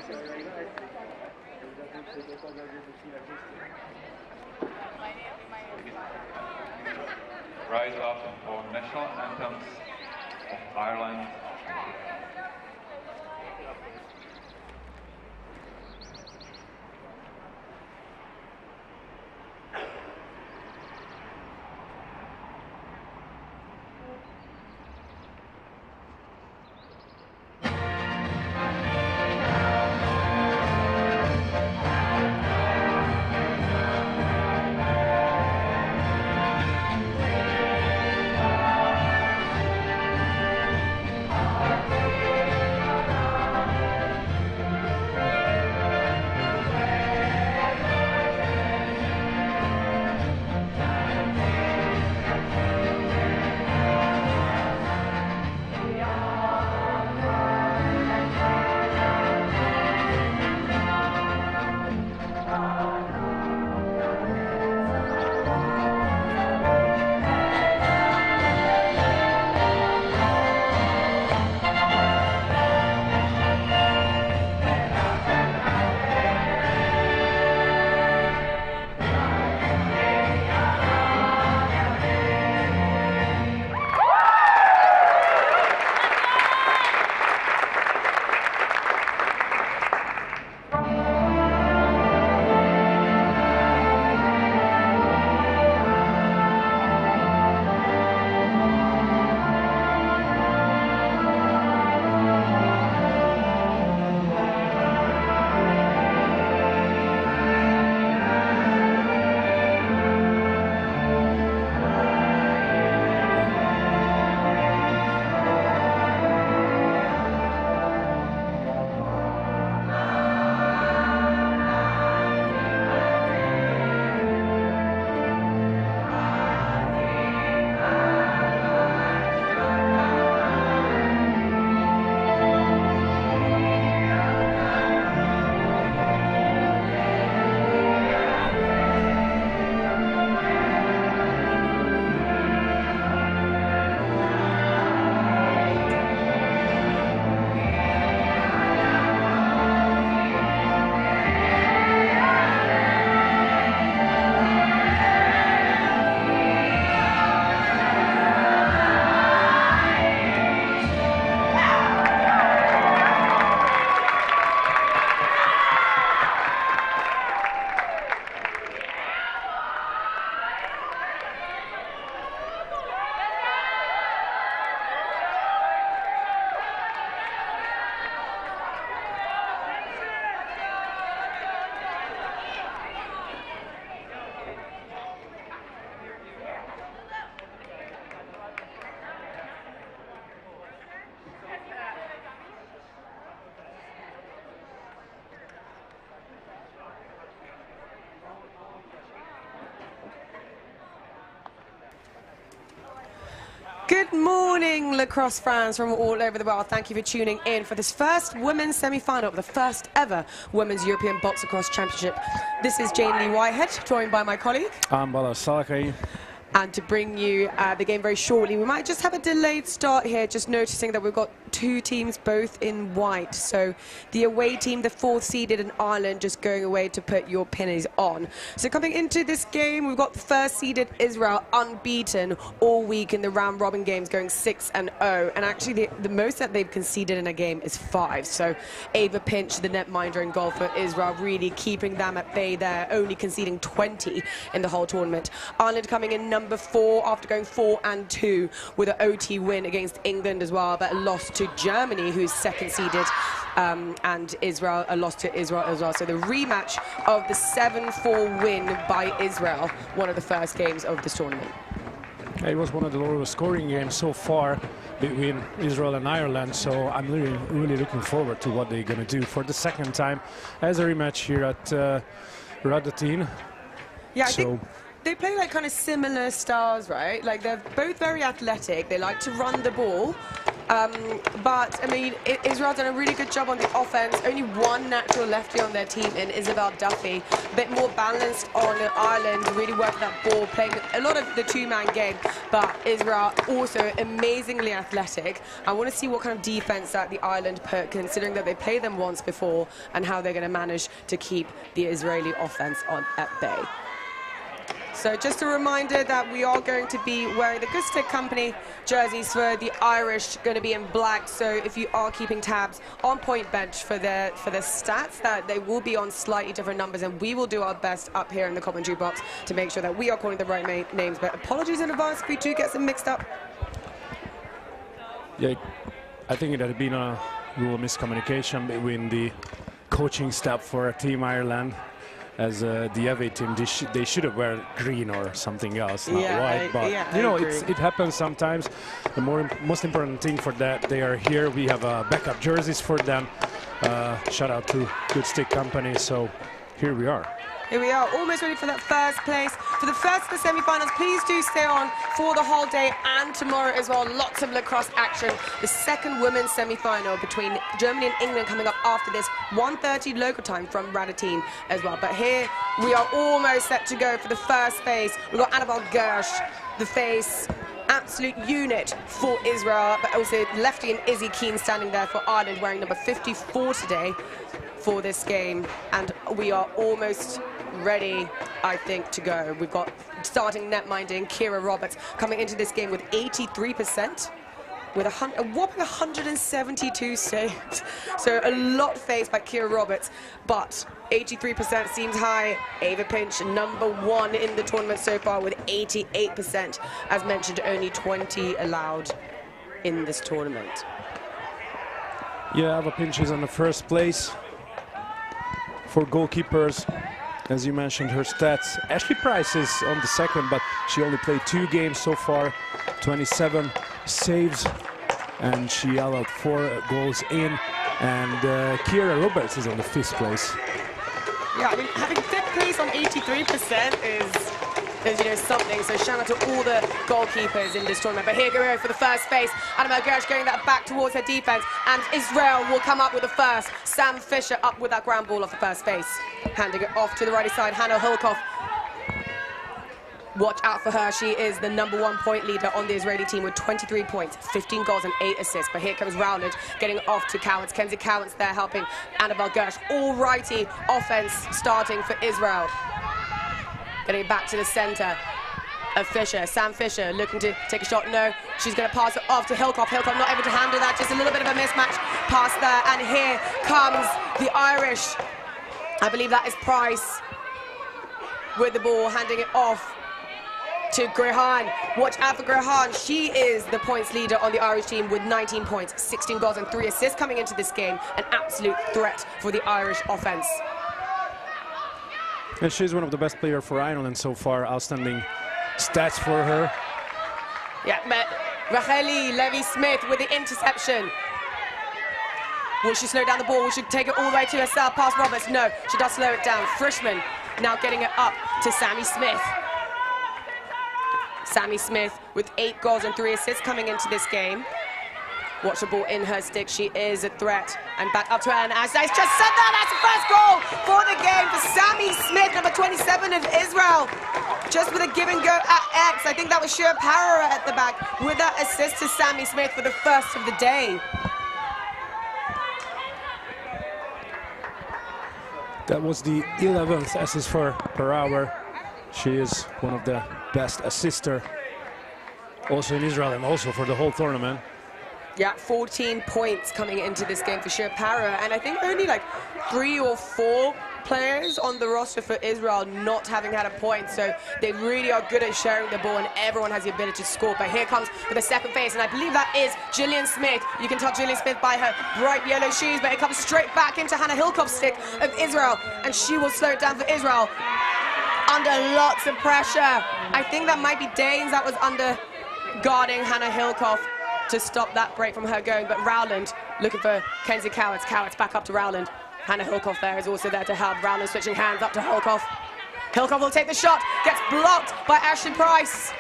Rise up for national anthems of Ireland. Good morning, lacrosse fans from all over the world. Thank you for tuning in for this first women's semi-final of the first ever Women's European Box Lacrosse Championship. This is Jane Lee Whitehead, joined by my colleague. I'm Bala Salakay. And to bring you the game very shortly, we might just have a delayed start here, just noticing that we've got two teams both in white. So the away team, the fourth seeded in Ireland, just going away to put your pennies on. So coming into this game, we've got the first seeded Israel unbeaten all week in the round robin games, going 6-0. And actually the most that they've conceded in a game is 5. So Ava Pinch, the netminder in goal for Israel, really keeping them at bay there, only conceding 20 in the whole tournament. Ireland coming in number 4 after going 4-2 with an OT win against England as well, but a loss to Germany, who's second seeded, and Israel, a loss to Israel as well. So the rematch of the 7-4 win by Israel, one of the first games of this tournament. It was one of the lowest scoring games so far between Israel and Ireland, so I'm really looking forward to what they're going to do for the second time as a rematch here at Radotín. Yeah, I think they play like kind of similar styles, right? Like they're both very athletic. They like to run the ball, But, I mean, Israel done a really good job on the offense. Only one natural lefty on their team in Isabel Duffy. A bit more balanced on Ireland, really working that ball, playing a lot of the two-man game. But Israel also amazingly athletic. I want to see what kind of defense that the Ireland put, considering that they played them once before, and how they're going to manage to keep the Israeli offense at bay. So just a reminder that we are going to be wearing the Good Stick Company jerseys for the Irish, going to be in black. So if you are keeping tabs on Point Bench for the stats, that they will be on slightly different numbers, and we will do our best up here in the commentary box to make sure that we are calling the right names. But apologies in advance if we do get some mixed up. Yeah, I think it had been a little miscommunication between the coaching staff for Team Ireland. As the away team, they should have wear green or something else, not white. But you know, it happens sometimes. The most important thing for that, they are here. We have backup jerseys for them. Shout out to Good Stick Company. So here we are. Here we are, almost ready for that first place. For the first of the semi-finals, please do stay on for the whole day and tomorrow as well. Lots of lacrosse action. The second women's semi-final between Germany and England coming up after this, 1:30 local time from Radotín as well. But here we are almost set to go for the first phase. We've got Annabelle Gersh, the face, absolute unit for Israel, but also lefty and Izzy Keane standing there for Ireland, wearing number 54 today for this game. And we are almost ready, I think, to go. We've got starting netminding Kira Roberts coming into this game with 83%, with a whopping 172 saves. So a lot faced by Kira Roberts, but 83% seems high. Ava Pinch, number 1 in the tournament so far with 88%. As mentioned, only 20 allowed in this tournament. Yeah, Ava Pinch is on the first place. For goalkeepers, as you mentioned, her stats. Ashley Price is on the second, but she only played 2 games so far, 27 saves, and she allowed 4 goals in. And Kira Roberts is on the 5th place. Yeah, I mean, having 5th place on 83% is you know, something. So shout out to all the goalkeepers in this tournament. But here we go for the first phase. Annabelle Gersh going that back towards her defense, and Israel will come up with the first. Sam Fisher up with that ground ball off the first phase, handing it off to the righty side. Hannah Hulkoff. Watch out for her. She is the number 1 point leader on the Israeli team with 23 points, 15 goals and 8 assists. But here comes Rowland getting off to Cowans. Kenzie Cowans there helping Annabelle Gersh. All righty offense starting for Israel. Getting it back to the center of Fisher. Sam Fisher looking to take a shot. No, she's going to pass it off to Hilcoff. Hilcoff not able to handle that. Just a little bit of a mismatch pass there. And here comes the Irish. I believe that is Price with the ball, handing it off to Grehan. Watch out for Grehan. She is the points leader on the Irish team with 19 points, 16 goals and 3 assists coming into this game. An absolute threat for the Irish offense. And she's one of the best players for Ireland so far. Outstanding stats for her. Yeah, but Racheli Levy-Smith with the interception. Will she slow down the ball? Will she take it all the way to herself past Roberts? No, she does slow it down. Frischman now getting it up to Sammy Smith. Sammy Smith with 8 goals and 3 assists coming into this game. Watch the ball in her stick. She is a threat. And back up to her. And as I just said that, that's the first goal for the game for Sammy Smith, number 27 of Israel. Just with a give and go at X. I think that was Shira Para at the back with that assist to Sammy Smith for the first of the day. That was the 11th assist for per hour. She is one of the best assister also in Israel and also for the whole tournament. Yeah, 14 points coming into this game for Shira Para, and I think only like 3 or 4 players on the roster for Israel not having had a point, so they really are good at sharing the ball and everyone has the ability to score. But here comes for the second phase, and I believe that is Gillian Smith. You can tell Gillian Smith by her bright yellow shoes, but it comes straight back into Hannah Hilkoff's stick of Israel, and she will slow it down for Israel under lots of pressure. I think that might be Danes that was under guarding Hannah Hilkoff to stop that break from her going, but Rowland looking for Kenzie Cowitz. Cowitz back up to Rowland. Hannah Hilkoff there is also there to help. Rowland switching hands up to Hilkoff. Hilkoff will take the shot, gets blocked by Ashley Price.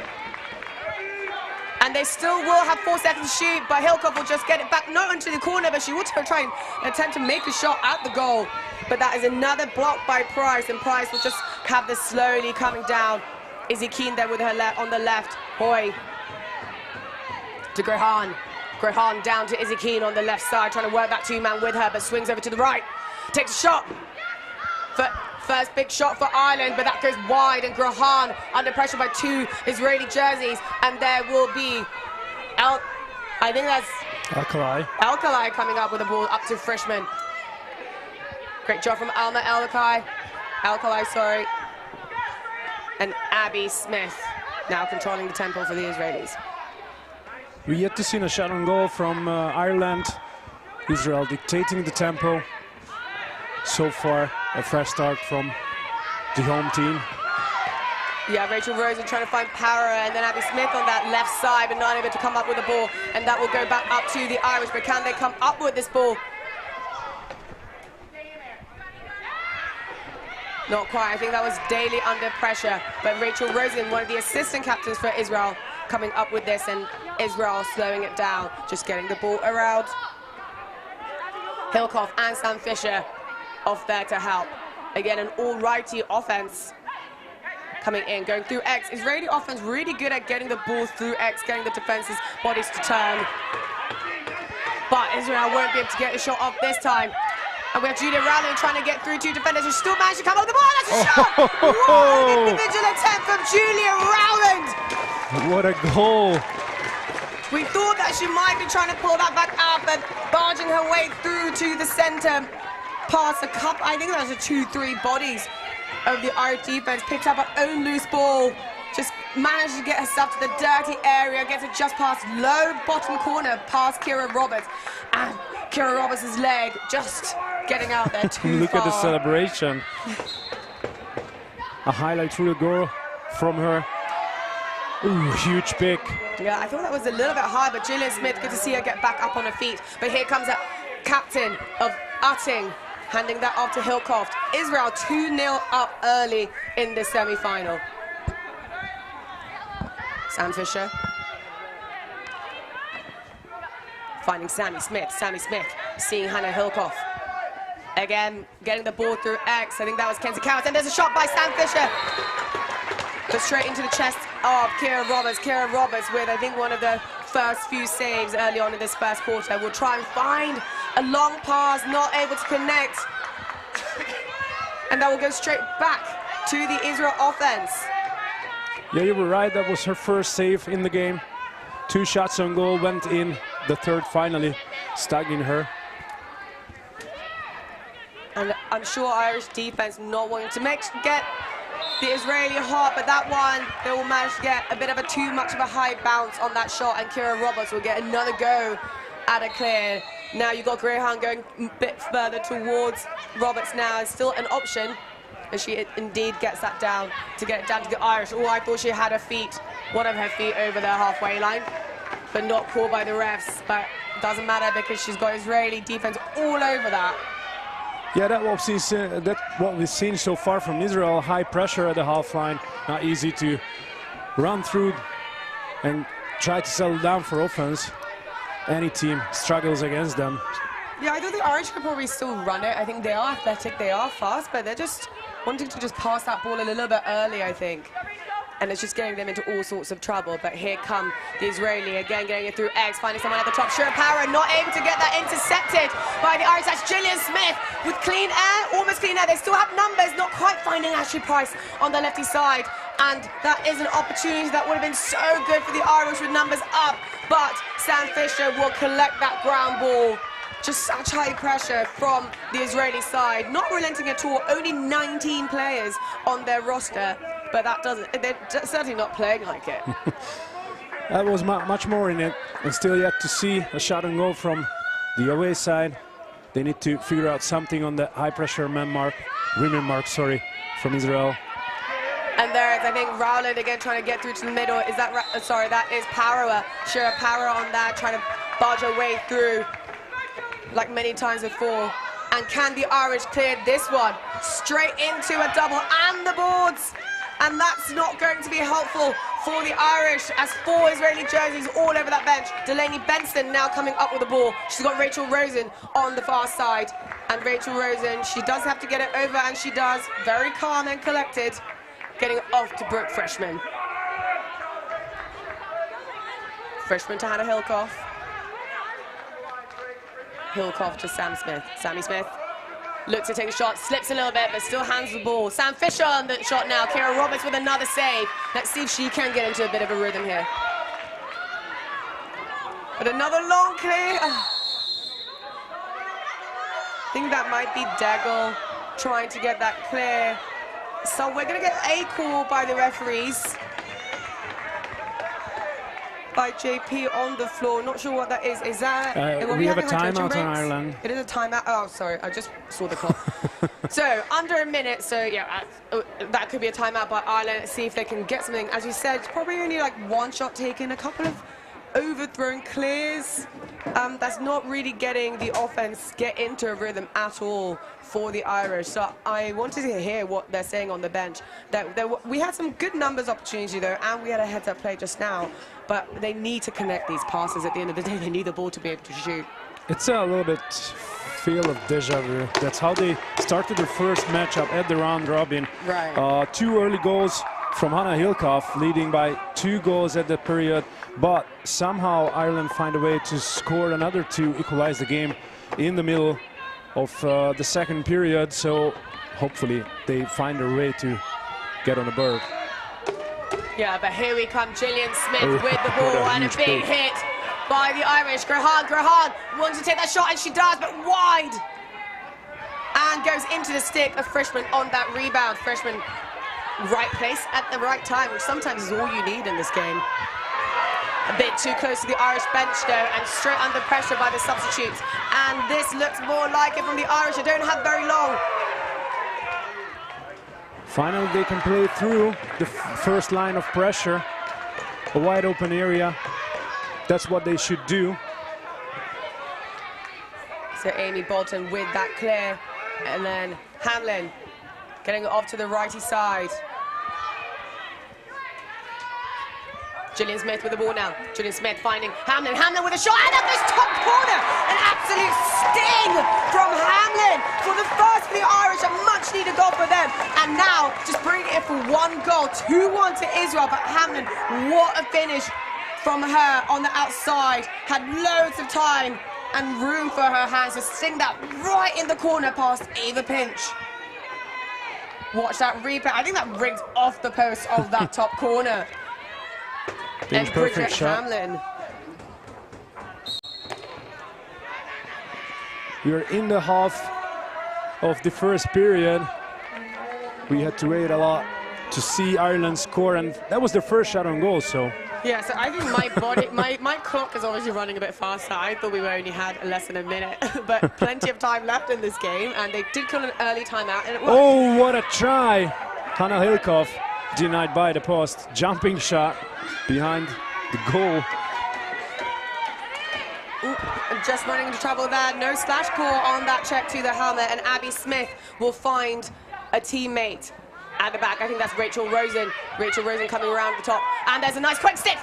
And they still will have 4 seconds to shoot, but Hilcoff will just get it back, not into the corner, but she will try and attempt to make a shot at the goal. But that is another block by Price, and Price will just have this slowly coming down. Izzy Keane there with her on the left. Hoy to Grehan. Grehan down to Izzy Keane on the left side, trying to work that two-man with her, but swings over to the right. Takes a shot. First big shot for Ireland, but that goes wide, and Grehan under pressure by 2 Israeli jerseys, and there will be I think that's Alkali coming up with the ball up to Frischmann. Great job from Alkali, sorry. And Abby Smith now controlling the tempo for the Israelis. We yet to see a shot on goal from Ireland. Israel dictating the tempo. So far, a fresh start from the home team. Yeah, Rachel Rosen trying to find power, and then Abby Smith on that left side, but not able to come up with the ball, and that will go back up to the Irish. But can they come up with this ball? Not quite. I think that was Daly under pressure, but Rachel Rosen, one of the assistant captains for Israel, coming up with this, and Israel slowing it down, just getting the ball around. Hilcoff and Sam Fisher off there to help. Again, an all-righty offense coming in, going through X. Israeli offense really good at getting the ball through X, getting the defense's bodies to turn. But Israel won't be able to get the shot off this time. And we have Julia Rowland trying to get through 2 defenders who still managed to come up with the ball. That's a shot! What an individual attempt from Julia Rowland! What a goal! We thought that she might be trying to pull that back out, but barging her way through to the center, past a couple, I think that was a 2-3 bodies of the Irish defense, picks up her own loose ball, just managed to get herself to the dirty area, gets it just past low bottom corner, past Kira Roberts, and Kira Roberts' leg just getting out there too Look far. at the celebration. A highlight reel goal from her. Ooh, huge pick. Yeah, I thought that was a little bit high, but Gillian Smith, good to see her get back up on her feet. But here comes a captain of Utting, handing that off to Hilcoff. Israel 2-0 up early in the semi-final. Sam Fisher. Finding Sammy Smith. Sammy Smith seeing Hannah Hilcoff. Again, getting the ball through X. I think that was Kenzie Cowart. And there's a shot by Sam Fisher. But straight into the chest of Kira Roberts. Kira Roberts with, I think, one of the first few saves early on in this first quarter. Will try and find a long pass, not able to connect. And that will go straight back to the Israel offense. Yeah, you were right. That was her first save in the game. 2 shots on goal went in. The third finally staggering her. And I'm sure Irish defense not wanting to get the Israeli hot, but that one, they will manage to get a bit of a too much of a high bounce on that shot, and Kira Roberts will get another go at a clear. Now you've got Grehan going a bit further towards Roberts now. It's still an option, and she indeed gets that down to get it down to the Irish. Oh, I thought she had her feet, one of her feet over the halfway line, but not called by the refs. But it doesn't matter because she's got Israeli defense all over that. Yeah, that's what we've seen so far from Israel. High pressure at the half line, not easy to run through and try to settle down for offense. Any team struggles against them. Yeah, I think the Irish could probably still run it. I think they are athletic, they are fast, but they're just wanting to just pass that ball a little bit early, I think. And it's just getting them into all sorts of trouble. But here come the Israeli again, getting it through X, finding someone at the top. Shira Power not able to get that intercepted by the Irish. That's Gillian Smith with clean air, almost clean air. They still have numbers, not quite finding Ashley Price on the lefty side. And that is an opportunity that would have been so good for the Irish with numbers up. But Sam Fisher will collect that ground ball. Just such high pressure from the Israeli side. Not relenting at all. Only 19 players on their roster. But that doesn't, they're certainly not playing like it. That was much more in it. And still yet to see a shot and goal from the away side. They need to figure out something on the high pressure women mark, from Israel. And there is, I think, Rowland again trying to get through to the middle. Is that, sorry, that is Power. Shira Power on that, trying to barge her way through like many times before. And can the Irish clear this one? Straight into a double and the boards. And that's not going to be helpful for the Irish as 4 Israeli jerseys all over that bench. Delaney Benson now coming up with the ball. She's got Rachel Rosen on the far side. And Rachel Rosen, she does have to get it over, and she does. Very calm and collected. Getting it off to Brooke Freshman. Freshman to Hannah Hilkoff. Hilkoff to Sam Smith. Sammy Smith looks to take a shot, slips a little bit, but still hands the ball. Sam Fisher on the shot now. Kira Roberts with another save. Let's see if she can get into a bit of a rhythm here. But another long clear. I think that might be Daggle trying to get that clear. So we're going to get a call by the referees. By JP on the floor. Not sure what that is. Is that... we have a timeout on Ireland. It is a timeout. Oh, sorry. I just saw the clock. So, under a minute. So, yeah, that could be a timeout by Ireland. Let's see if they can get something. As you said, it's probably only like one shot taken, a couple of overthrown clears. That's not really getting the offense get into a rhythm at all for the Irish. So I wanted to hear what they're saying on the bench. We had some good numbers opportunity though, and we had a heads-up play just now. But they need to connect these passes. At the end of the day, they need the ball to be able to shoot. It's a little bit feel of deja vu. That's how they started their first matchup at the round robin. Right. 2 early goals from Hannah Hilkoff, leading by 2 goals at the period. But somehow Ireland find a way to score another 2, equalize the game in the middle of the second period. So hopefully they find a way to get on the board. Yeah, but here we come, Gillian Smith with the ball and a big hit by the Irish. Grahan wants to take that shot, and she does, but wide. And goes into the stick of Freshman on that rebound. Freshman, right place at the right time, which sometimes is all you need in this game. A bit too close to the Irish bench though, and straight under pressure by the substitutes. And this looks more like it from the Irish. They don't have very long. Finally, they can play through the first line of pressure. A wide open area. That's what they should do. So Amy Bolton with that clear. And then Hamlin getting it off to the righty side. Gillian Smith with the ball now. Gillian Smith finding Hamlin. Hamlin with a shot, and at this top corner! An absolute sting from Hamlin for the first for the Irish. A much needed goal for them. And now just bringing it for 1 goal. 2-1 to Israel. But Hamlin, what a finish from her on the outside. Had loads of time and room for her hands to sting that right in the corner past Eva Pinch. Watch that replay. I think that rings off the post of that top corner. And Bridget Hamlin. We're in the half of the first period. We had to wait a lot to see Ireland score, and that was their first shot on goal, so. Yeah, so I think my clock is obviously running a bit faster. I thought we only had less than a minute, but plenty of time left in this game, and they did call an early timeout, and it worked. Oh, what a try! Hannah Hilkoff denied by the post. Jumping shot behind the goal. Ooh, I'm just running into trouble there. No slash call on that check to the helmet, and Abby Smith will find a teammate at the back. I think that's Rachel Rosen. Rachel Rosen coming around the top, and there's a nice quick stick.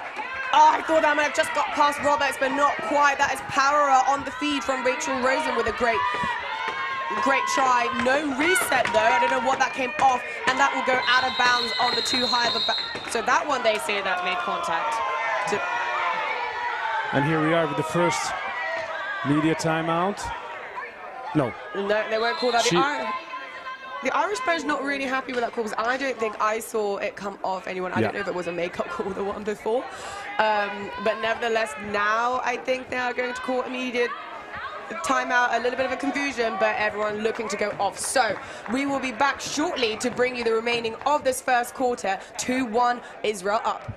Oh, I thought that might have just got past Roberts, but not quite. That is power on the feed from Rachel Rosen with a great try. No reset though. I don't know what that came off, and that will go out of bounds on the too high of a back. So that one they say that made contact. And here we are with the first media timeout. No, they won't call that. The Irish player's not really happy with that call, because I don't think I saw it come off anyone. I don't know if it was a makeup call, the one before. But nevertheless, now I think they are going to call immediate timeout. A little bit of a confusion, but everyone looking to go off. So we will be back shortly to bring you the remaining of this first quarter. 2-1 Israel up.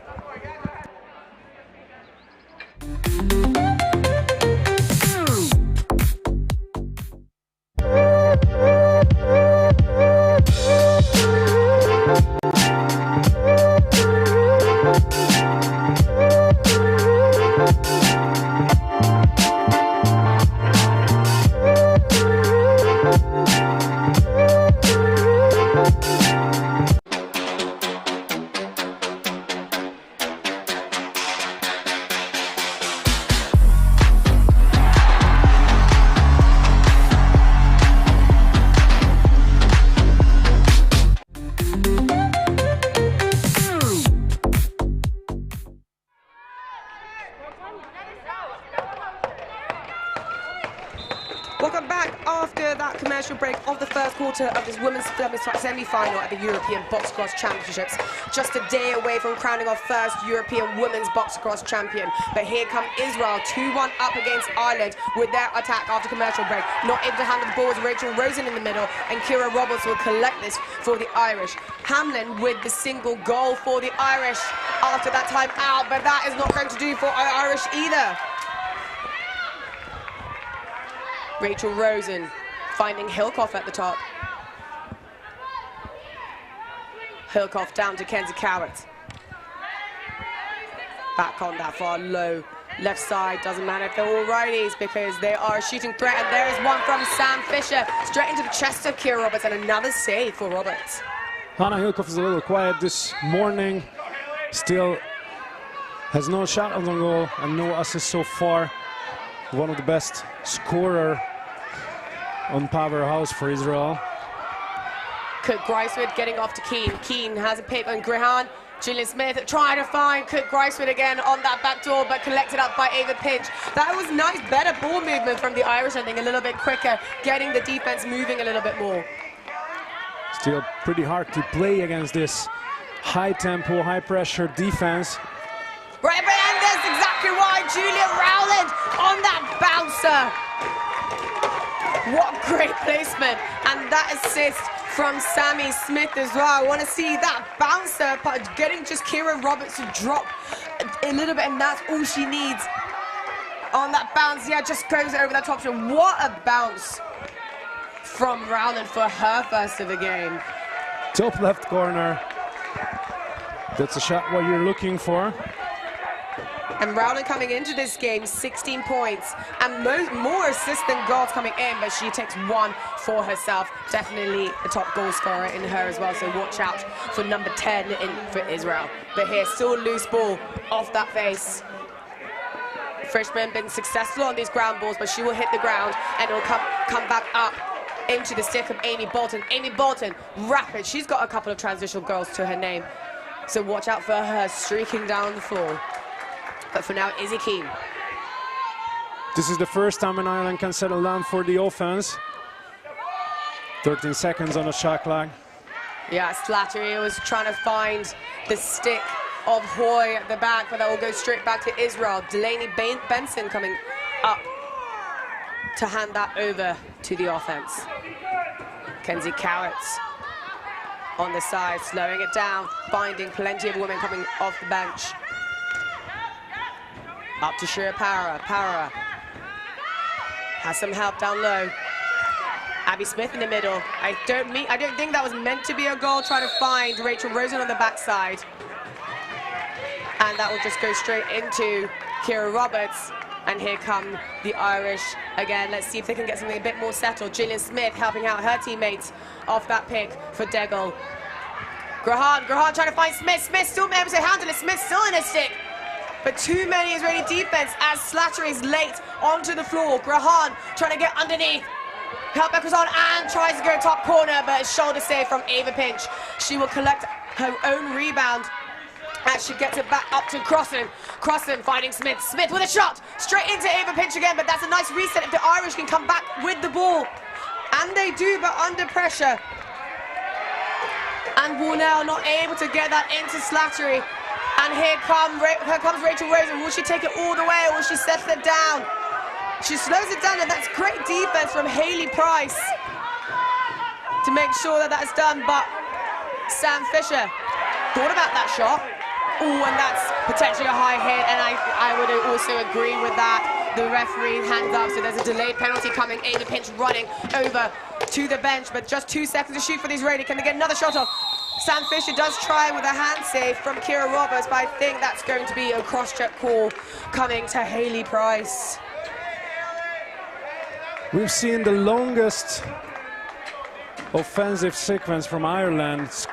Welcome back after that commercial break of the first quarter of this women's semi-final at the European Box Cross Championships. Just a day away from crowning our first European women's box cross champion. But here come Israel, 2-1 up against Ireland with their attack after commercial break. Not able to handle the ball with Rachel Rosen in the middle, and Kira Roberts will collect this for the Irish. Hamlin with the single goal for the Irish after that time out, but that is not going to do for our Irish either. Rachel Rosen finding Hilkoff at the top. Hilkoff down to Kenzie Cowart. Back on that far low left side. Doesn't matter if they're all righties because they are a shooting threat. And there is one from Sam Fisher straight into the chest of Kira Roberts, and another save for Roberts. Hannah Hilkoff is a little quiet this morning. Still has no shot on the goal and no assist so far. One of the best scorer on powerhouse for Israel. Kurt Greiswood getting off to Keane. Keane has a pick on Grehan. Julian Smith trying to find Kurt Greiswood again on that back door, but collected up by Ava Pinch. That was nice, better ball movement from the Irish, I think, a little bit quicker, getting the defense moving a little bit more. Still pretty hard to play against this high tempo, high pressure defense. Right, and that's exactly why Julia Rowland on that bouncer. What great placement, and that assist from Sammy Smith as well. I want to see that bouncer, but getting just Kira Roberts to drop a little bit, and that's all she needs on that bounce. Yeah, just goes over that top shot. What a bounce from Rowland for her first of the game. Top left corner. That's a shot what you're looking for. And Rowland coming into this game, 16 points, and more assists than goals coming in, but she takes one for herself. Definitely a top goal scorer in her as well, so watch out for number 10 in for Israel. But here, still loose ball off that face. Frischman been successful on these ground balls, but she will hit the ground, and it'll come back up into the stick of Amy Bolton. Amy Bolton, rapid. She's got a couple of transitional goals to her name, so watch out for her streaking down the floor. But for now, Izzy Keane. This is the first time an Ireland can settle down for the offense. 13 seconds on the shot clock. Yeah, Slattery was trying to find the stick of Hoy at the back, but that will go straight back to Israel. Delaney Benson coming up to hand that over to the offense. Kenzie Cowart on the side, slowing it down, finding plenty of women coming off the bench. Up to Shira Para. Para has some help down low. Abby Smith in the middle. I don't think that was meant to be a goal. Trying to find Rachel Rosen on the backside. And that will just go straight into Kira Roberts. And here come the Irish again. Let's see if they can get something a bit more settled. Gillian Smith helping out her teammates off that pick for Degel. Grahan trying to find Smith. Smith still able to handle it. Smith still in a stick. But too many Israeli defense as Slattery is late onto the floor. Grahan trying to get underneath. Help back on and tries to go top corner, but a shoulder save from Ava Pinch. She will collect her own rebound as she gets it back up to Crossan. Crossan finding Smith. Smith with a shot straight into Ava Pinch again, but that's a nice reset if the Irish can come back with the ball. And they do, but under pressure. And Warnell not able to get that into Slattery. And here comes Rachel Rosen. Will she take it all the way, or will she set it down? She slows it down, and that's great defense from Hayley Price to make sure that that's done. But Sam Fisher thought about that shot. Oh, and that's potentially a high hit, and I would also agree with that. The referee hands up, so there's a delayed penalty coming. Ava Pinch running over to the bench, but just 2 seconds to shoot for the Israeli. Can they get another shot off? Sam Fisher does try with a hand save from Kira Roberts, but I think that's going to be a cross-check call coming to Hayley Price. We've seen the longest offensive sequence from Ireland.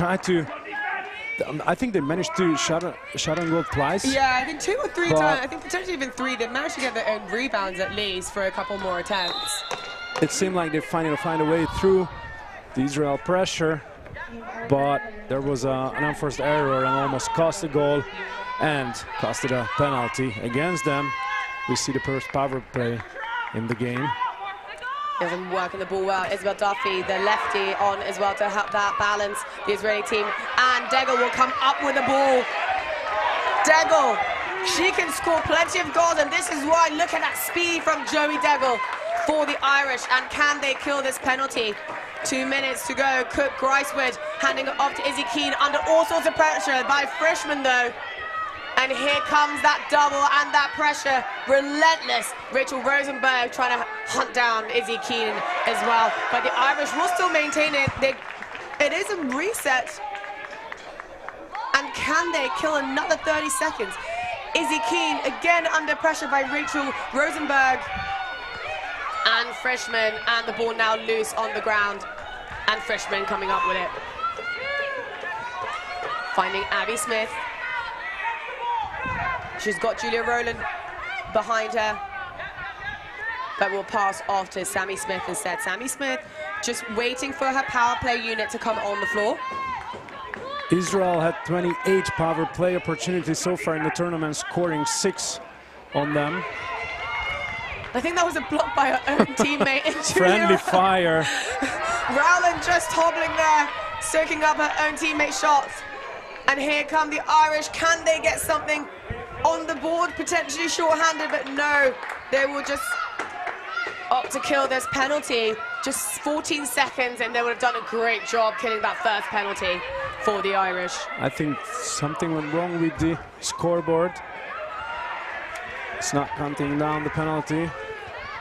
I think they managed to shot on goal twice. Yeah, I think 2 or 3 times. I think potentially even 3. They managed to get their own rebounds at least for a couple more attempts. It seemed like they finally find a way through the Israel pressure, but there was an unforced error and almost cost a goal and costed a penalty against them. We see the first power play in the game. Doesn't work on the ball well. Isabel Duffy, the lefty, on as well to help that balance the Israeli team. And Degel will come up with the ball. Degel, she can score plenty of goals, and this is why, look at that speed from Joey Degel for the Irish. And can they kill this penalty? 2 minutes to go. Cook Gricewood handing it off to Izzy Keane under all sorts of pressure by Frischman though. And here comes that double and that pressure, relentless. Rachel Rosenberg trying to hunt down Izzy Keane as well. But the Irish will still maintain it. It is a reset. And can they kill another 30 seconds? Izzy Keane again under pressure by Rachel Rosenberg. And Frischman, and the ball now loose on the ground. And Frischman coming up with it. Finding Abby Smith. She's got Julia Rowland behind her, but will pass off to Sammy Smith instead. Sammy Smith just waiting for her power play unit to come on the floor. Israel had 28 power play opportunities so far in the tournament, scoring 6 on them. I think that was a block by her own teammate. Friendly fire. Rowland just hobbling there, soaking up her own teammate's shots. And here come the Irish. Can they get something on the board? Potentially short-handed, but no. They will just opt to kill this penalty. Just 14 seconds, and they would have done a great job killing that first penalty for the Irish. I think something went wrong with the scoreboard. It's not counting down the penalty.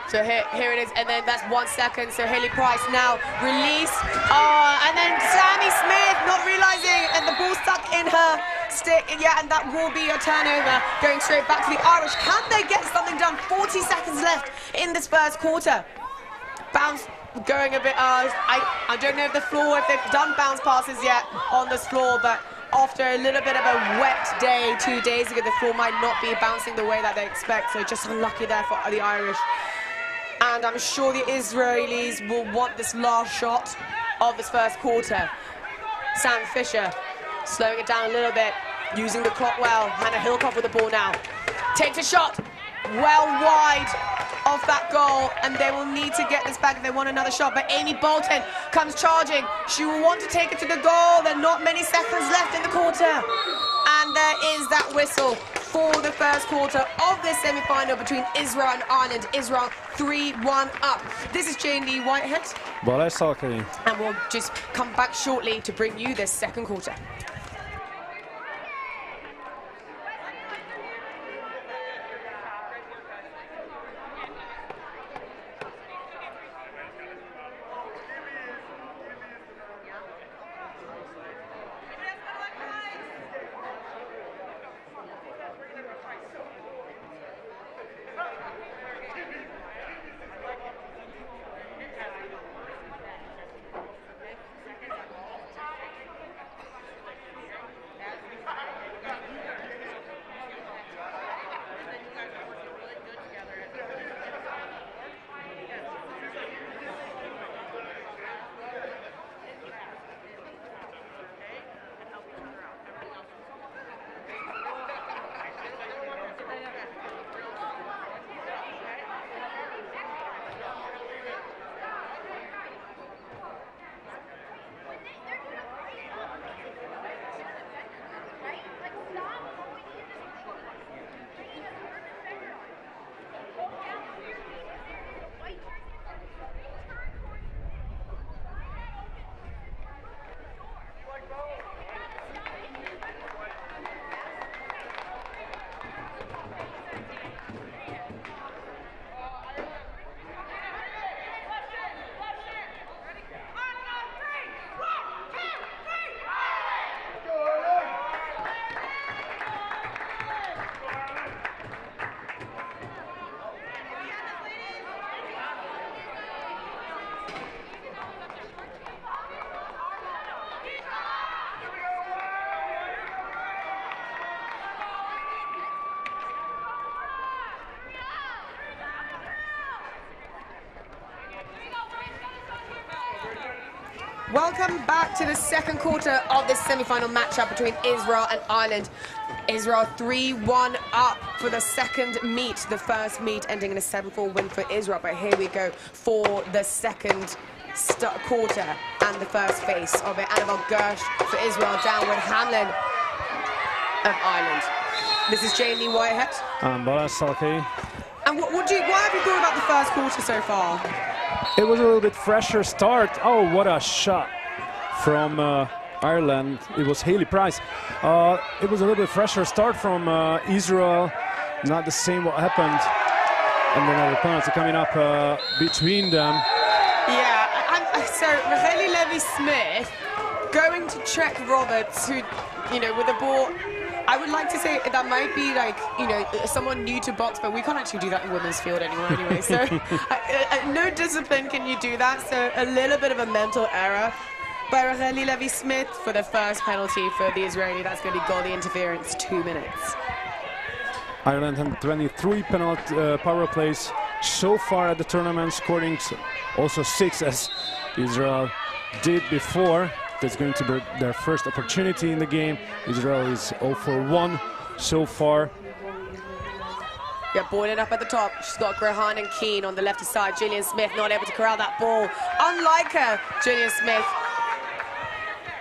So here it is, and then that's 1 second. So Haley Price now release. Oh, and then Sammy Smith not realizing, and the ball stuck in her stick. Yeah, and that will be a turnover going straight back to the Irish. Can they get something done? 40 seconds left in this first quarter. Bounce going a bit. I don't know if the floor, if they've done bounce passes yet on this floor, but after a little bit of a wet day 2 days ago, the floor might not be bouncing the way that they expect. So just unlucky there for the Irish. And I'm sure the Israelis will want this last shot of this first quarter. Sam Fisher slowing it down a little bit, using the clock well. Hannah Hillcock with the ball now. Takes a shot, well wide of that goal, and they will need to get this back if they want another shot. But Amy Bolton comes charging. She will want to take it to the goal. There are not many seconds left in the quarter. And there is that whistle for the first quarter of this semi-final between Israel and Ireland. Israel 3-1 up. This is Jane Lee Whitehead. And we'll just come back shortly to bring you this second quarter. Welcome back to the second quarter of this semi-final matchup between Israel and Ireland. Israel 3-1 up for the second meet, the first meet ending in a 7-4 win for Israel. But here we go for the second quarter and the first face of it. Annabelle Gersh for Israel, down with Hamlin of Ireland. This is Jamie Whitehead. Bala Salke. And what have you thought about the first quarter so far? It was a little bit fresher start. Oh, what a shot from Ireland. It was Haley Price. It was a little bit fresher start from Israel. Not the same what happened. And then the penalty coming up between them. Yeah, so Racheli Levy-Smith going to check Roberts, who, you know, with the ball. I would like to say that might be like, you know, someone new to box, but we can't actually do that in women's field anyway. So no discipline can you do that. So a little bit of a mental error by Racheli Levy-Smith for the first penalty for the Israeli. That's going to be goalie interference, 2 minutes. Ireland had 23 penalty power plays so far at the tournament, scoring also 6 as Israel did before. That's going to be their first opportunity in the game. Israel is 0 for 1 so far. Yeah, Boylan up at the top. She's got Grahan and Keane on the left side. Gillian Smith not able to corral that ball. Unlike her, Gillian Smith.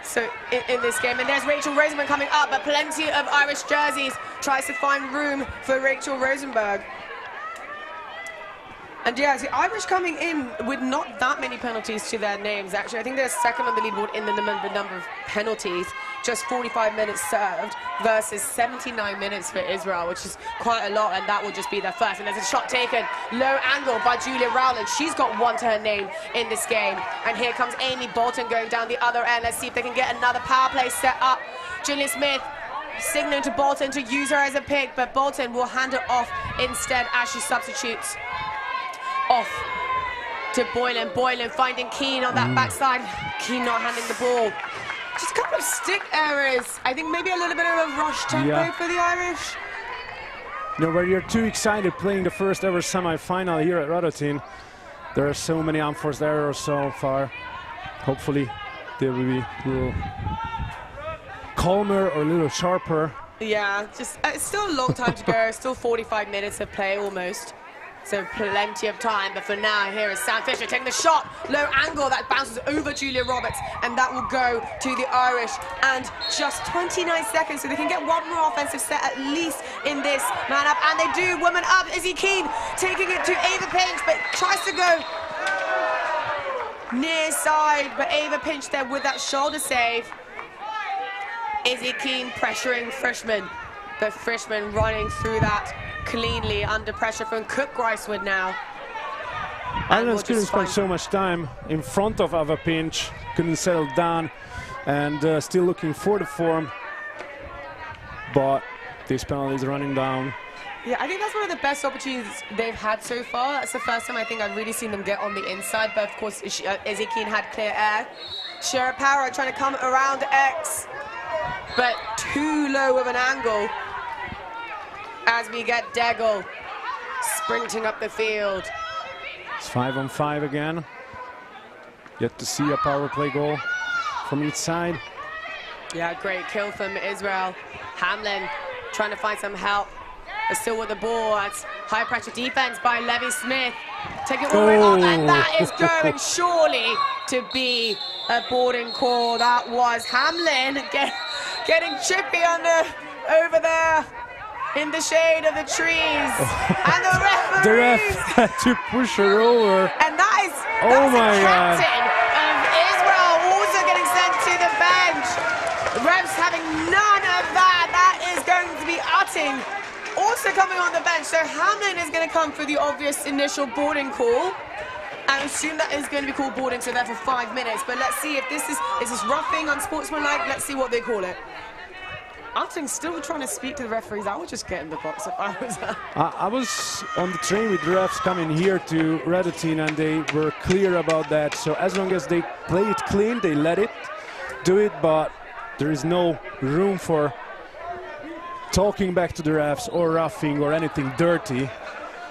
So in this game, and there's Rachel Rosenberg coming up, but plenty of Irish jerseys. Tries to find room for Rachel Rosenberg. And yeah, the Irish coming in with not that many penalties to their names, actually. I think they're second on the leaderboard in the number of penalties. Just 45 minutes served versus 79 minutes for Israel, which is quite a lot, and that will just be their first. And there's a shot taken, low angle by Julia Rowland. She's got 1 to her name in this game. And here comes Amy Bolton going down the other end. Let's see if they can get another power play set up. Gillian Smith signaling to Bolton to use her as a pick, but Bolton will hand it off instead as she substitutes. Off to Boylan. Boylan finding Keane on that backside. Keane not handing the ball. Just a couple of stick errors. I think maybe a little bit of a rush tempo for the Irish. You know, where you're too excited playing the first ever semi-final here at Radotín, there are so many unforced errors so far. Hopefully they will be a little calmer or a little sharper. Yeah, just it's still a long time to go. Still 45 minutes of play almost. So plenty of time, but for now, here is Sam Fisher taking the shot. Low angle that bounces over Julia Roberts, and that will go to the Irish. And just 29 seconds, so they can get one more offensive set at least in this man up. And they do, woman up, Izzy Keane taking it to Ava Pinch, but tries to go near side, but Ava Pinch there with that shoulder save. Izzy Keane pressuring Frischman, but Frischman running through that cleanly under pressure from Cook Gricewood now. Ireland couldn't spend so much time in front of Ava Pinch, couldn't settle down, and still looking for the form. But this penalty is running down. Yeah, I think that's one of the best opportunities they've had so far. That's the first time I think I've really seen them get on the inside, but of course Izzy Keane had clear air. Shara Power trying to come around X, but too low of an angle. As we get Degel sprinting up the field. It's 5-on-5 again. Yet to see a power play goal from each side. Yeah, great kill from Israel. Hamlin trying to find some help. But still with the ball. That's high pressure defense by Levy-Smith. Taking all the way up, and that is going surely to be a boarding call. That was Hamlin getting chippy over there in the shade of the trees. And the referee. The ref had to push her over. And that is oh my God. Captain of Israel also getting sent to the bench. The refs having none of that. That is going to be Utting also coming on the bench. So Hamlin is going to come for the obvious initial boarding call. I assume that is going to be called boarding, so there for 5 minutes. But let's see if this is this roughing, unsportsmanlike? Let's see what they call it. Utting's still trying to speak to the referees. I would just get in the box if I was her. I was on the train with the refs coming here to Radotín, and they were clear about that. So as long as they play it clean, they let it do it, but there is no room for talking back to the refs or roughing or anything dirty.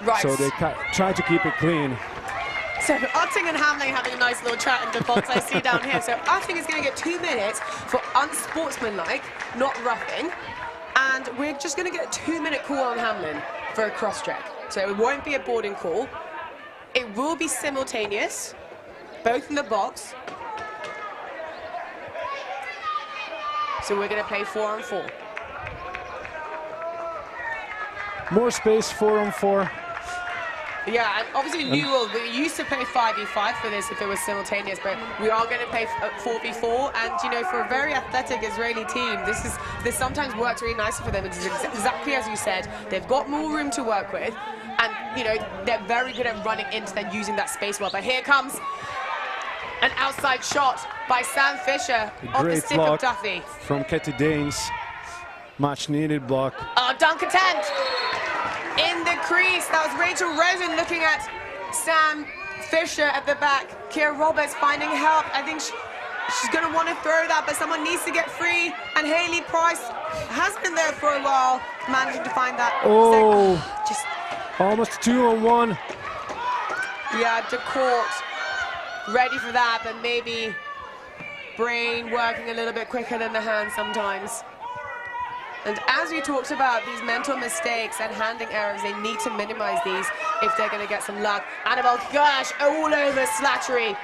Right. So they try to keep it clean. So Utting and Hamlin having a nice little chat in the box I see down here. So Utting is going to get 2 minutes for unsportsmanlike, not roughing. And we're just going to get a 2-minute call on Hamlin for a cross-check. So it won't be a boarding call. It will be simultaneous, both in the box. So we're going to play 4-on-4. More space, 4-on-4. Yeah, and obviously we used to play 5v5 for this if it was simultaneous, but we are going to play 4v4. And you know, for a very athletic Israeli team, this sometimes works really nicely for them. It's exactly as you said. They've got more room to work with, and you know, they're very good at running into them, using that space well. But here comes an outside shot by Sam Fisher off the stick of Duffy. From Katie Danes. Much needed block. Dunk attempt in the crease. That was Rachel Rosen looking at Sam Fisher at the back. Kira Roberts finding help. I think she's going to want to throw that, but someone needs to get free. And Haley Price has been there for a while, managing to find that. Oh, just almost 2-on-1. Yeah, to court. Ready for that, but maybe brain working a little bit quicker than the hand sometimes. And as we talked about, these mental mistakes and handing errors, they need to minimize these if they're going to get some luck. Annabelle Gersh all over Slattery,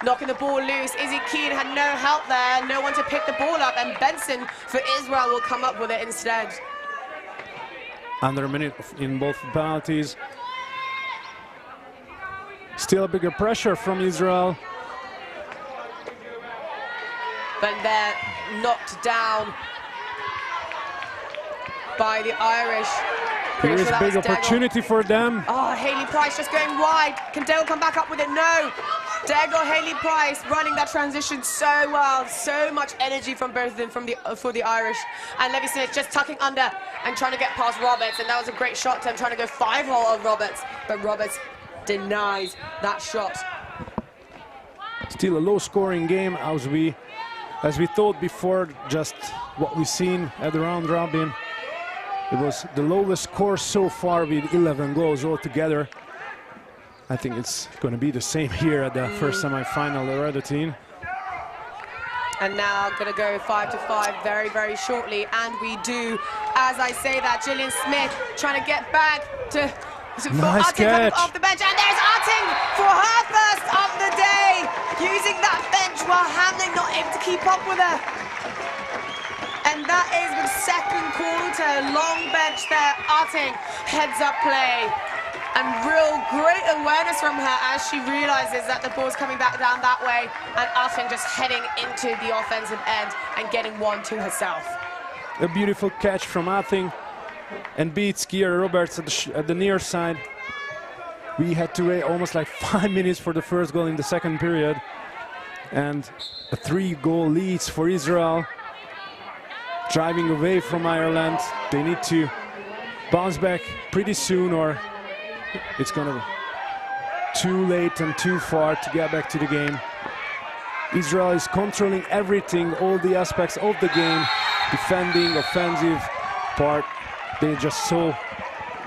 knocking the ball loose. Izzy Keane had no help there, no one to pick the ball up, and Benson for Israel will come up with it instead. Under a minute in both penalties. Still a bigger pressure from Israel. But they're knocked down by the Irish. Here is a big opportunity for them. Oh, Haley Price just going wide. Can Dale come back up with it? No. Dego, Haley Price running that transition so well. So much energy from both of them for the Irish. And Levy Smith just tucking under and trying to get past Roberts. And that was a great shot to him, trying to go 5-hole on Roberts. But Roberts denies that shot. Still a low-scoring game as we thought before, just what we've seen at the round robin. It was the lowest score so far with 11 goals altogether. I think it's going to be the same here at the first semi-final, the Radotín. And now going to go 5-5 very, very shortly. And we do, as I say that, Gillian Smith trying to get back to nice catch off the bench. And there's Arting for her first of the day, using that bench while Hamlin not able to keep up with her. And that is the second quarter, long bench there. Arting heads up play. And real great awareness from her as she realizes that the ball's coming back down that way. And Arting just heading into the offensive end and getting one to herself. A beautiful catch from Arting and beats Kira Roberts at the near side. We had to wait almost like 5 minutes for the first goal in the second period. And a 3-goal lead for Israel. Driving away from Ireland. They need to bounce back pretty soon, or it's going to be too late and too far to get back to the game. Israel is controlling everything, all the aspects of the game, defending, offensive part. They're just so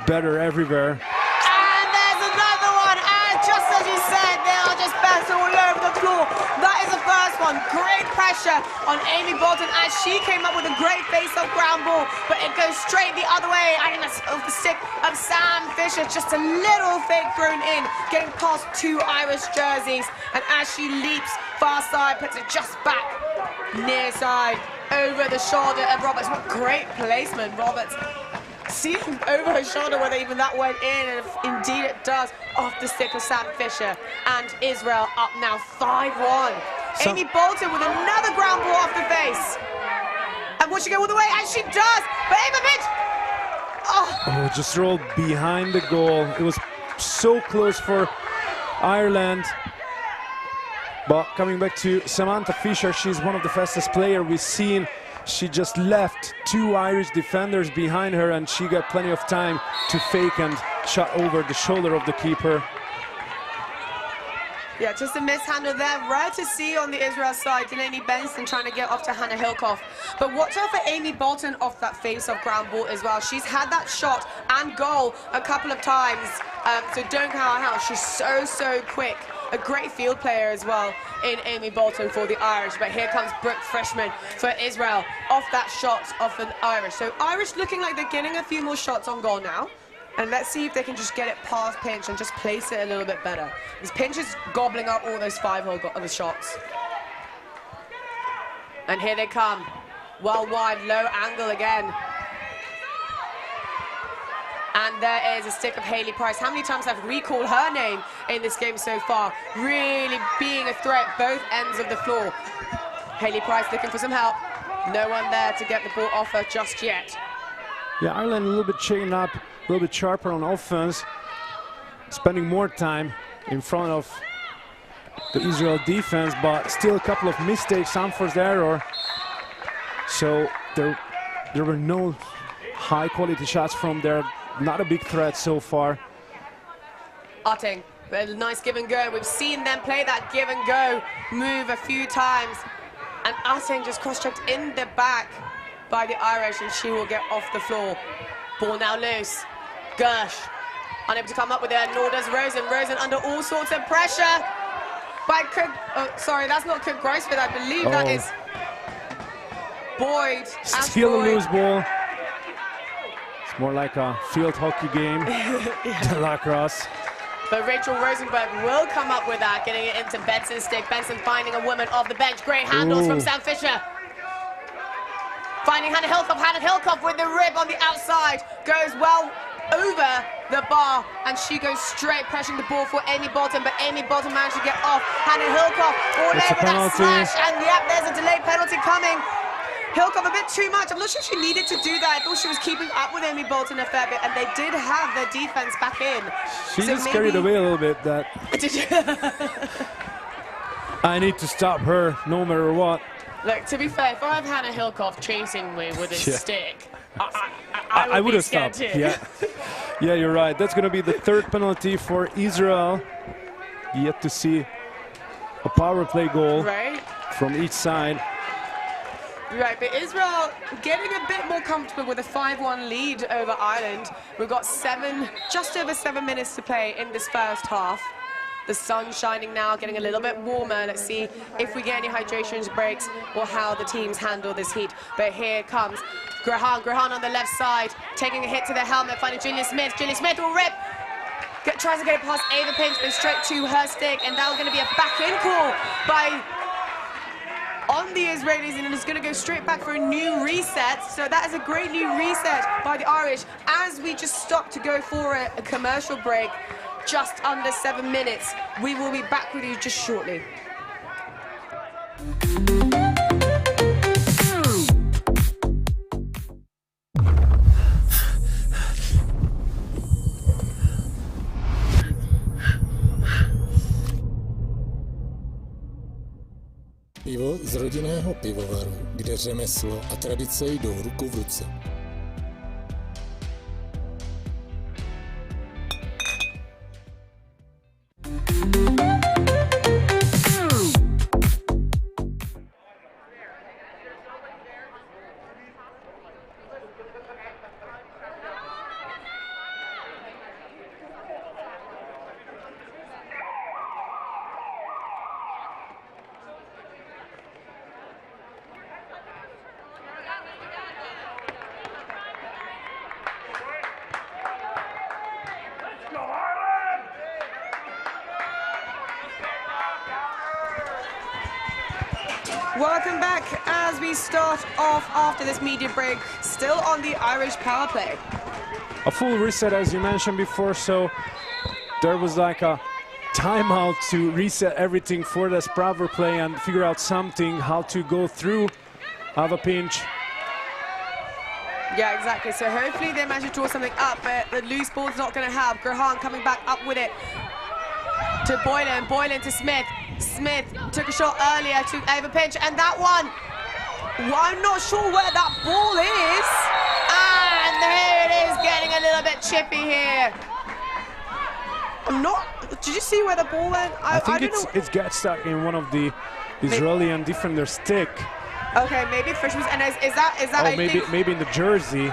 better everywhere. And there's another one, and just as you said, they are just better all over the floor. That is the first one. Great pressure on Amy Bolton as she came up with a great face-off ground ball, but it goes straight the other way. I think that's off the stick of Sam Fisher. Just a little fake thrown in, getting past 2 Irish jerseys. And as she leaps far side, puts it just back near side, over the shoulder of Roberts. What great placement, Roberts. See over her shoulder whether even that went in, and indeed it does, off the stick of Sam Fisher. And Israel up now 5-1. Amy Bolton with another ground ball off the face. And will she go all the way? And she does! But Aimovic! Oh, just rolled behind the goal. It was so close for Ireland. But coming back to Samantha Fisher, she's one of the fastest players we've seen. She just left 2 Irish defenders behind her, and she got plenty of time to fake and shot over the shoulder of the keeper. Yeah, just a mishandle there. Rare to see on the Israel side. Delaney Benson trying to get off to Hannah Hilkoff. But watch out for Amy Bolton off that face-off ground ball as well. She's had that shot and goal a couple of times. So don't count her out. She's so quick a great field player as well in Amy Bolton for the Irish. But here comes Brooke Freshman for Israel off that shot of the Irish. So Irish looking like they're getting a few more shots on goal now. And let's see if they can just get it past Pinch and just place it a little bit better. Because Pinch is gobbling up all those 5-hole shots. And here they come. Well wide, low angle again. And there is a stick of Hayley Price. How many times have we called her name in this game so far? Really being a threat both ends of the floor. Hayley Price looking for some help. No one there to get the ball off her just yet. Yeah, Ireland a little bit chained up, a little bit sharper on offense, spending more time in front of the Israel defense, but still a couple of mistakes, unforced error. So there were no high quality shots from there. Not a big threat so far. Utting, a nice give and go. We've seen them play that give and go move a few times. And Utting just cross-checked in the back by the Irish, and she will get off the floor. Ball now loose. Gersh, unable to come up with it, nor does Rosen. Rosen under all sorts of pressure by Cook. Oh, sorry, that's not Cook Grossford. I believe that is Boyd. Still a loose ball. It's more like a field hockey game than lacrosse. But Rachel Rosenberg will come up with that, getting it into Benson's stick. Benson finding a woman off the bench. Great handles from Sam Fisher. Finding Hannah Hillcoff. Hannah Hillcoff with the rib on the outside. Goes well over the bar, and she goes straight pressing the ball for Amy Bolton, but Amy Bolton managed to get off. Hannah Hillcoff all over that slash, and yep, there's a delayed penalty coming. Hillcoff a bit too much. I'm not sure she needed to do that. I thought she was keeping up with Amy Bolton a fair bit, and they did have their defense back in. She just carried away a little bit. That Did you? I need to stop her no matter what. Look, to be fair, if I have Hannah Hillcoff chasing me with a stick, I would have stopped. Too. Yeah, yeah, you're right. That's going to be the third penalty for Israel. Yet to see a power play goal from each side. Right, but Israel getting a bit more comfortable with a 5-1 lead over Ireland. We've got just over 7 minutes to play in this first half. The sun's shining now, getting a little bit warmer. Let's see if we get any hydration breaks or how the teams handle this heat. But here comes Grahan. Grahan on the left side, taking a hit to the helmet, finding Julia Smith. Julia Smith will rip. Tries to get it past Ava Pinch, but straight to her stick. And that was going to be a back-in call on the Israelis, and it's going to go straight back for a new reset. So that is a great new reset by the Irish as we just stop to go for a commercial break. Just under 7 minutes. We will be back with you just shortly. Pivo z rodinného pivovaru, kde řemeslo a tradice jdou ruku v ruce. Welcome back as we start off after this media break, still on the Irish power play. A full reset, as you mentioned before, so there was like a timeout to reset everything for this power play and figure out something, how to go through Ava Pinch. Yeah, exactly. So hopefully they manage to draw something up, but the loose ball's not going to help. Grahan coming back up with it to Boylan. Boylan to Smith. Smith took a shot earlier to Ava Pinch, and that one, I'm not sure where that ball is. And here it is, getting a little bit chippy here. Did you see where the ball went? I think it gets stuck in one of the Israeli and defender's stick. Okay, maybe Fisher's, and is that maybe in the jersey.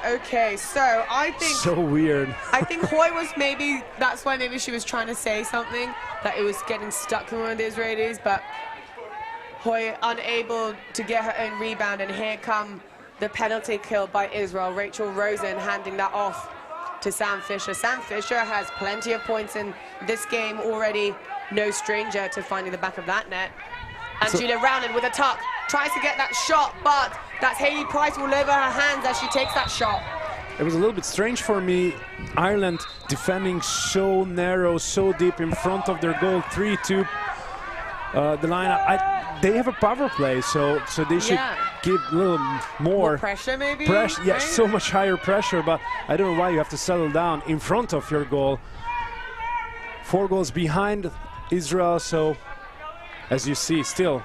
Okay, so I think... So weird. I think Hoy was maybe, that's why maybe she was trying to say something, that it was getting stuck in one of the Israelis, but Hoy unable to get her own rebound, and here come the penalty kill by Israel. Rachel Rosen handing that off to Sam Fisher. Sam Fisher has plenty of points in this game already, no stranger to finding the back of that net. And Julia Rowland with a tuck, tries to get that shot, but that's Hayley Price all over her hands as she takes that shot. It was a little bit strange for me, Ireland defending so narrow, so deep in front of their goal, 3-2 the line. They have a power play, so they should give a little more pressure, maybe? Pressure, yeah, right? so much higher pressure, but I don't know why you have to settle down in front of your goal. 4 goals behind Israel, so as you see, still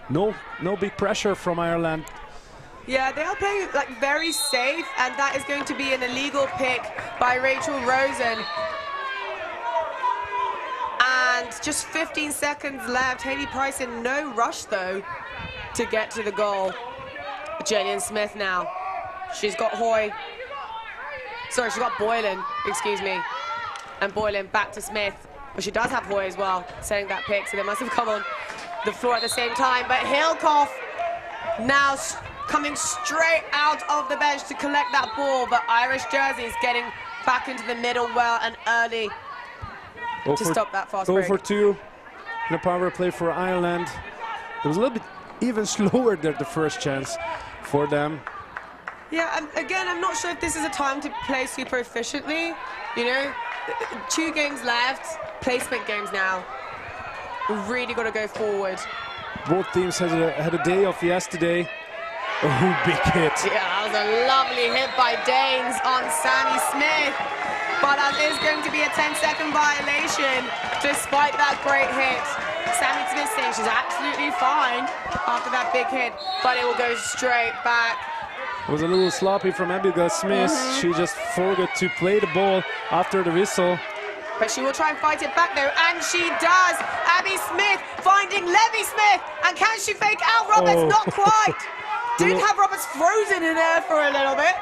no big pressure from Ireland. Yeah, they are playing like very safe, and that is going to be an illegal pick by Rachel Rosen. And just 15 seconds left. Hayley Price in no rush though to get to the goal. Jillian Smith now. She's got Hoy. Sorry, she's got Boylan, excuse me. And Boylan back to Smith. But she does have Hoy as well, setting that pick, so they must have come on the floor at the same time. But Hilkoff now coming straight out of the bench to collect that ball, but Irish jerseys getting back into the middle well and early to stop that fast break. 0 for 2 in a power play for Ireland. It was a little bit even slower than the first chance for them. Yeah, again, I'm not sure if this is a time to play super efficiently. You know, 2 games left, placement games now. We've really got to go forward. Both teams had a day off yesterday. Oh, big hit. Yeah, that was a lovely hit by Danes on Sammy Smith. But that is going to be a 10-second violation, despite that great hit. Sammy Smith saying she's absolutely fine after that big hit, but it will go straight back. It was a little sloppy from Abigail Smith. She just forgot to play the ball after the whistle. But she will try and fight it back though, and she does. Abby Smith finding Levy Smith, and can she fake out Roberts? Not quite. Did have Roberts frozen in there for a little bit.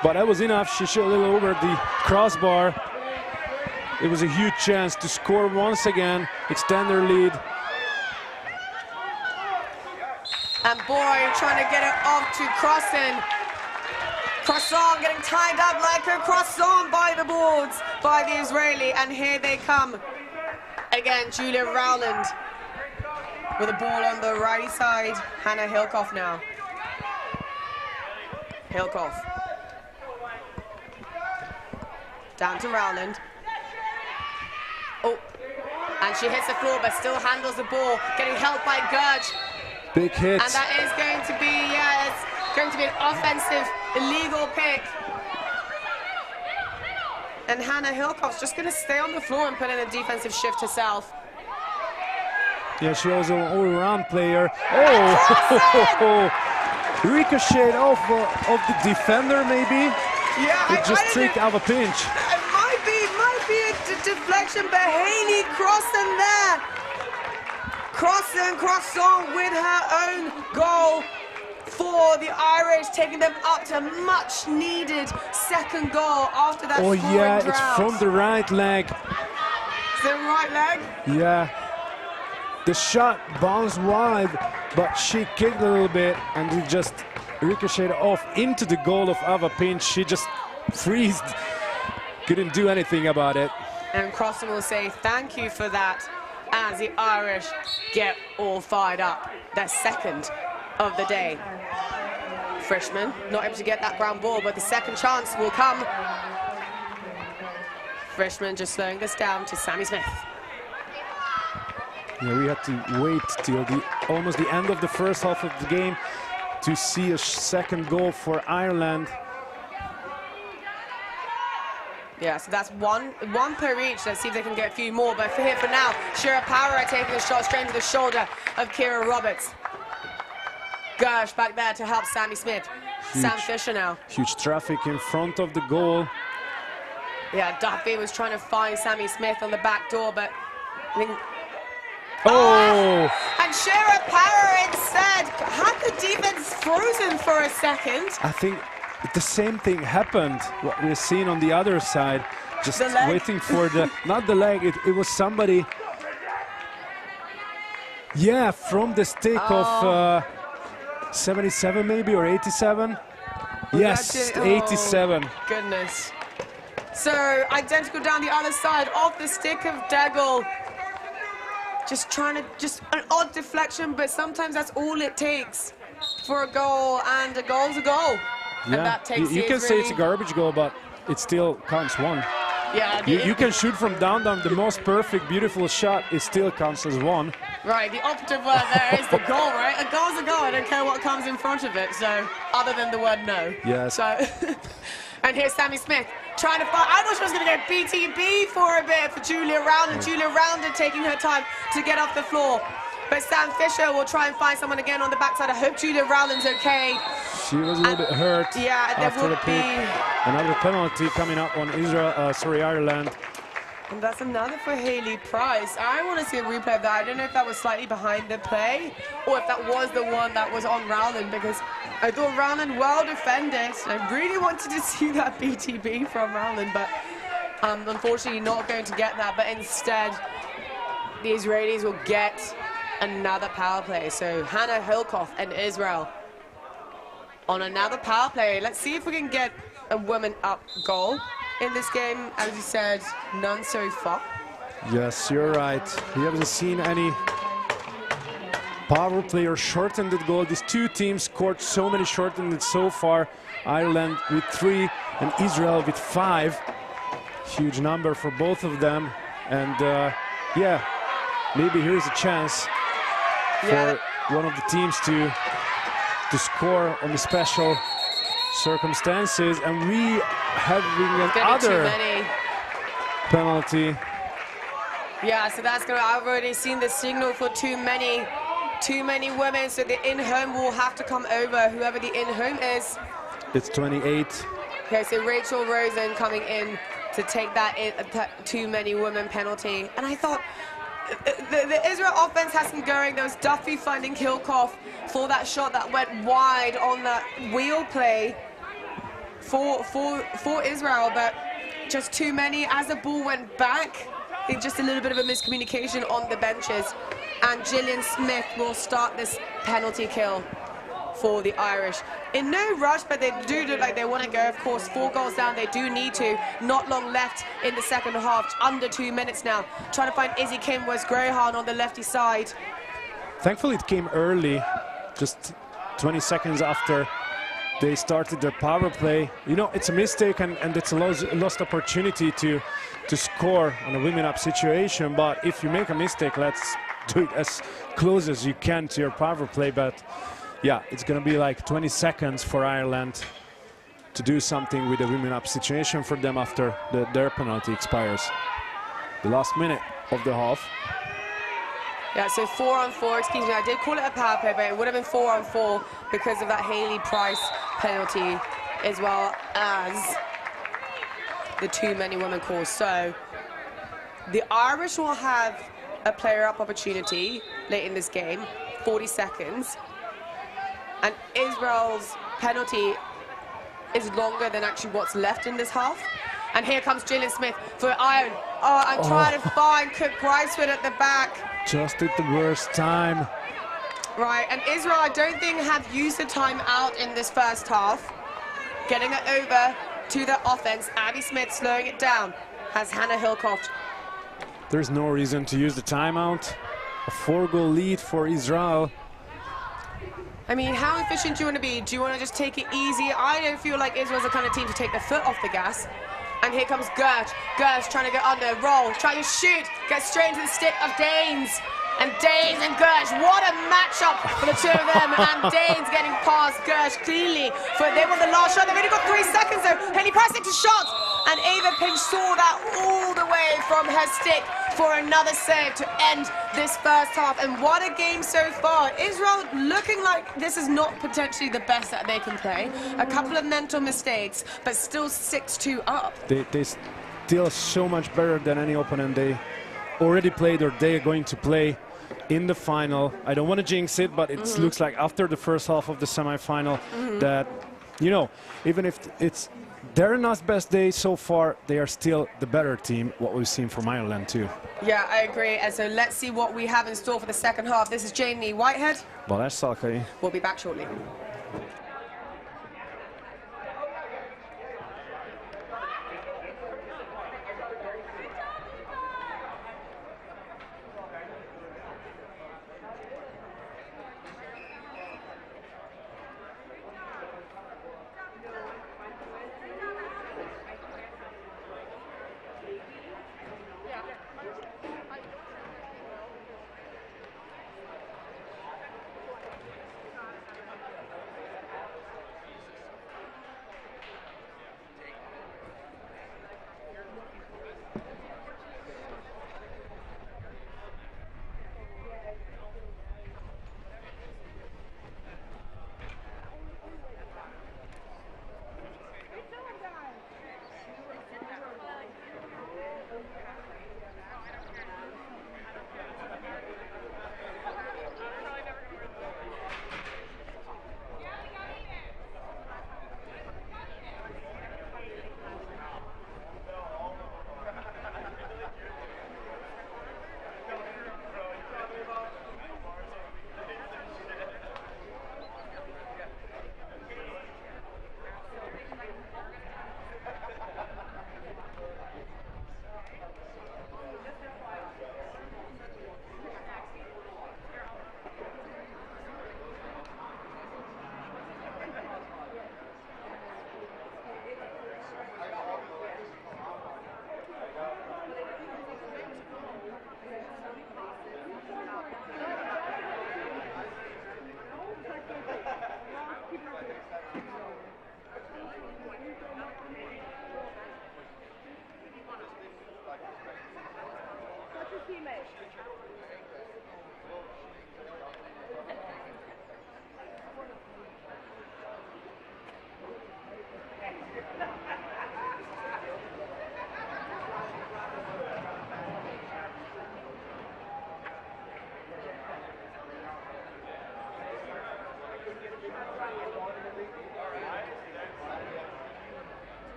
But that was enough. She shot a little over the crossbar. It was a huge chance to score once again, extend their lead. And Boy trying to get it off to Crossan. Croissant getting tied up like a croissant by the boards by the Israeli. And here they come. Again, Julia Rowland with a ball on the right side. Hannah Hilkoff now. Hilkoff. Down to Rowland. Oh, and she hits the floor but still handles the ball. Getting helped by Gurge. Big hit. And that is going to be, it's going to be an offensive illegal pick. And Hannah Hilkoff's just going to stay on the floor and put in a defensive shift herself. Yeah, she was an all-around player. Oh! Ricochet off of the defender, maybe. Yeah, it just tricked out a pinch. It might be a deflection, but Hayley Crossan there. Croissant with her own goal for the Irish, taking them up to much needed second goal after that Oh yeah, drought. it's from the right leg. Is it right leg? Yeah. The shot bounced wide, but she kicked a little bit and it just ricocheted off into the goal of Ava Pinch. She just freezed, couldn't do anything about it. And Crossan will say thank you for that as the Irish get all fired up. Their second of the day. Frischman not able to get that ground ball, but the second chance will come. Frischman just slowing this down to Sammy Smith. Yeah, we had to wait till almost the end of the first half of the game to see a second goal for Ireland. Yeah, so that's one per each. Let's see if they can get a few more. But for now, Shira Power taking a shot straight into the shoulder of Kira Roberts. Gersh back there to help Sammy Smith. Sam Fisher now. Huge traffic in front of the goal. Yeah, Duffy was trying to find Sammy Smith on the back door, but I think Oh! And Shira Power instead had the defense frozen for a second. I think the same thing happened, what we're seeing on the other side, just waiting for the, not the leg, it was somebody, yeah, from the stick of 77 maybe, or 87? Yes, 87. Goodness. So, identical down the other side of the stick of Degel. Just trying to, just an odd deflection, but sometimes that's all it takes for a goal, and a goal's a goal. Yeah, and that takes you can say it's a garbage goal, but it still counts one. Yeah, you can shoot from down, the most perfect, beautiful shot, it still counts as one. Right, the operative word there is the goal, right? A goal's a goal, I don't care what comes in front of it, so, other than the word no. Yes. So, and here's Sammy Smith trying to find, I thought she was going to go BTB for a bit for Julia Rowland. Julia Rowland taking her time to get off the floor. But Sam Fisher will try and find someone again on the backside. I hope Julia Rowland's okay. She was a little bit hurt. Yeah, there after will the pick. Another penalty coming up on Ireland. And that's another for Haley Price. I want to see a replay of that. I don't know if that was slightly behind the play or if that was the one that was on Rowland, because I thought Rowland well defended. I really wanted to see that BTB from Rowland, but unfortunately not going to get that. But instead, the Israelis will get another power play. So Hannah Hilkoff and Israel on another power play. Let's see if we can get a woman up goal in this game. As you said, none so far. Yes, you're right. We haven't seen any power play or short-handed goal. These two teams scored so many short-handed so far. Ireland with 3 and Israel with 5. Huge number for both of them. And yeah, maybe here's a chance for one of the teams to score on the special circumstances, and we having another penalty. Yeah, so that's gonna, I've already seen the signal for too many women, so the in-home will have to come over, whoever the in-home is. It's 28. Okay, so Rachel Rosen coming in to take that too many women penalty. And I thought, the Israel offense hasn't going. There was Duffy finding Hilkoff for that shot that went wide on that wheel play for Israel, but just too many. As the ball went back, I think just a little bit of a miscommunication on the benches. And Gillian Smith will start this penalty kill for the Irish. In no rush, but they do look like they want to go. Of course, 4 goals down, they do need to. Not long left in the second half, under 2 minutes now. Trying to find Izzy Kinwas-Grohan on the lefty side. Thankfully, it came early, just 20 seconds after they started their power play. You know, it's a mistake and it's a lost opportunity to score on a women up situation. But if you make a mistake, let's do it as close as you can to your power play. But yeah, it's going to be like 20 seconds for Ireland to do something with a women up situation for them after their penalty expires. The last minute of the half. Yeah, so 4-on-4, excuse me, I did call it a power play, but it would have been 4-on-4 because of that Haley Price penalty, as well as the too many women calls. So the Irish will have a player up opportunity late in this game, 40 seconds. And Israel's penalty is longer than actually what's left in this half. And here comes Gillian Smith for Iron. Oh, I'm trying to find Cook Gricewood at the back. Just at the worst time. Right, and Israel, I don't think, have used the timeout in this first half. Getting it over to the offense. Abby Smith slowing it down. Has Hannah Hilkoff. There's no reason to use the timeout. A 4-goal lead for Israel. I mean, how efficient do you want to be? Do you want to just take it easy? I don't feel like Israel's the kind of team to take the foot off the gas. And here comes Gersh. Gersh trying to get under, roll, trying to shoot, get straight into the stick of Danes. And Danes and Gersh, what a matchup for the two of them. And Danes getting past Gersh cleanly. They want the last shot. They've only got 3 seconds though. Haley Price takes a shot. And Ava Pinch saw that all the way from her stick for another save to end this first half. And what a game so far. Israel looking like this is not potentially the best that they can play. A couple of mental mistakes, but still 6-2 up. They still so much better than any opponent they already played or they are going to play. in the final. I don't want to jinx it, but it looks like after the first half of the semi-final that, you know, even if they're not best day so far, they are still the better team, what we've seen from Ireland too. Yeah, I agree. And so let's see what we have in store for the second half. This is Janie Whitehead. Balázs Szalkai. We'll be back shortly.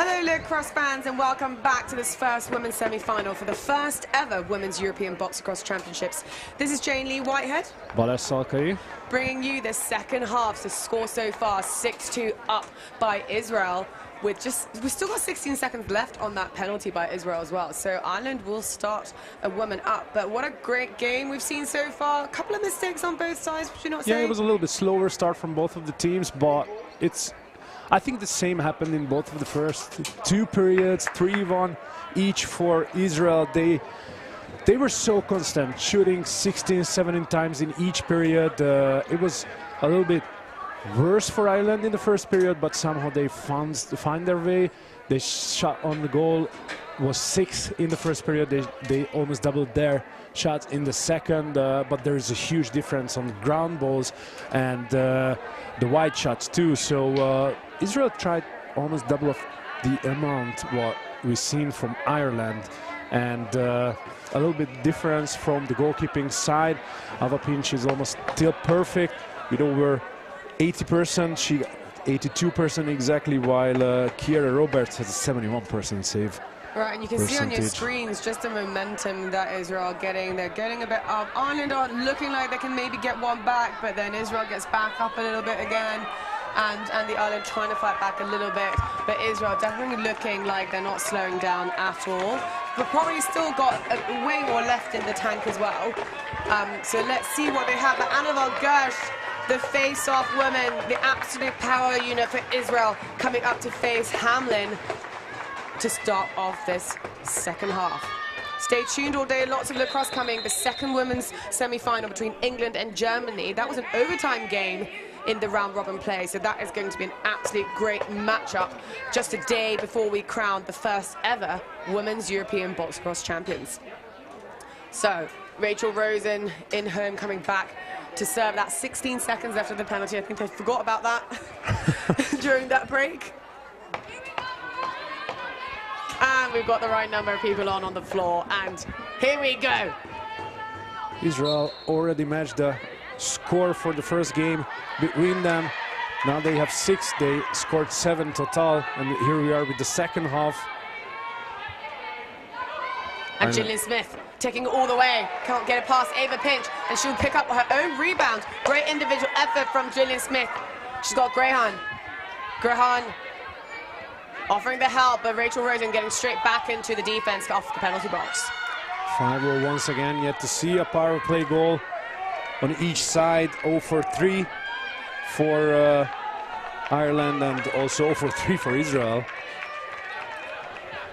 Hello lacrosse fans and welcome back to this first women's semi-final for the first ever Women's European Box Lacrosse Championships. This is Jane Lee Whitehead Balázs Szalkai, bringing you the second half. The score so far 6-2 up by Israel with we've still got 16 seconds left on that penalty by Israel as well. So Ireland will start a woman up. But what a great game we've seen so far. A couple of mistakes on both sides, would you not say? Yeah, it was a little bit slower start from both of the teams, but I think the same happened in both of the first two periods, 3-1 each for Israel. They were so constant, shooting 16, 17 times in each period. It was a little bit worse for Ireland in the first period, but somehow they find their way. They shot on the goal was 6 in the first period. They almost doubled their shots in the second, but there is a huge difference on ground balls and the wide shots too. So Israel tried almost double of the amount what we've seen from Ireland, and a little bit difference from the goalkeeping side. Ava Pinch is almost still perfect with over 80%. She got 82% exactly, while Kiera Roberts has a 71% save. Right, and you can see on your screens just the momentum that Israel are getting. They're getting a bit up. Ireland are looking like they can maybe get one back, but then Israel gets back up a little bit again. And the Ireland trying to fight back a little bit. But Israel definitely looking like they're not slowing down at all. But probably still got way more left in the tank as well. So let's see what they have. But Anna Gersh, the face-off woman, the absolute power unit for Israel, coming up to face Hamlin to start off this second half. Stay tuned all day, lots of lacrosse coming. The second women's semi-final between England and Germany. That was an overtime game in the round-robin play, so that is going to be an absolute great matchup just a day before we crown the first ever Women's European Box Lacrosse Champions. So, Rachel Rosen in home coming back to serve. That 16 seconds after the penalty. I think they forgot about that during that break. And we've got the right number of people on the floor, and here we go. Israel already matched the score for the first game between them. Now they have 6. They scored 7 total, and here we are with the second half. And Gillian Smith taking it all the way, can't get it past Ava Pinch, and she'll pick up her own rebound. Great individual effort from Gillian Smith. She's got Grehan offering the help, but Rachel Rosen getting straight back into the defense off the penalty box. 5-0 once again, yet to see a power play goal on each side. 0 for 3 for Ireland, and also 0 for 3 for Israel.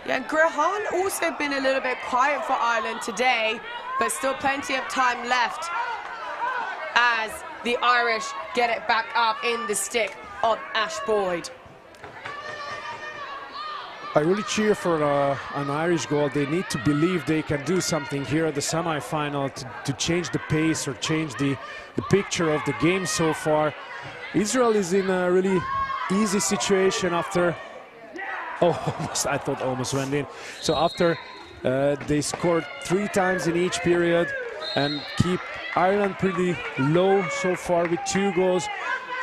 Yeah, and Grehan also been a little bit quiet for Ireland today, but still plenty of time left as the Irish get it back up in the stick of Ash Boyd. I really cheer for an Irish goal. They need to believe they can do something here at the semi-final to change the pace or change the picture of the game so far. Israel is in a really easy situation after... Oh, I thought almost went in. So after they scored 3 times in each period and keep Ireland pretty low so far with 2 goals.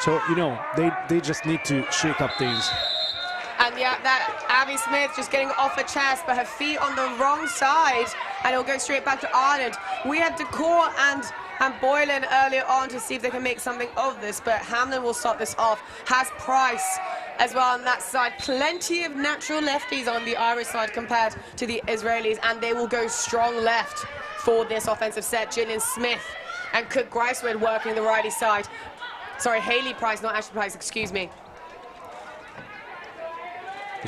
So, you know, they just need to shake up things. And yeah, that Abby Smith just getting off her chest, but her feet on the wrong side, and it'll go straight back to Ireland. We had Decor and Boylan earlier on to see if they can make something of this, but Hamlin will start this off. Has Price as well on that side. Plenty of natural lefties on the Irish side compared to the Israelis, and they will go strong left for this offensive set. Gillian Smith and Cook Greiswood working the righty side. Sorry, Hayley Price, not Ashley Price, excuse me.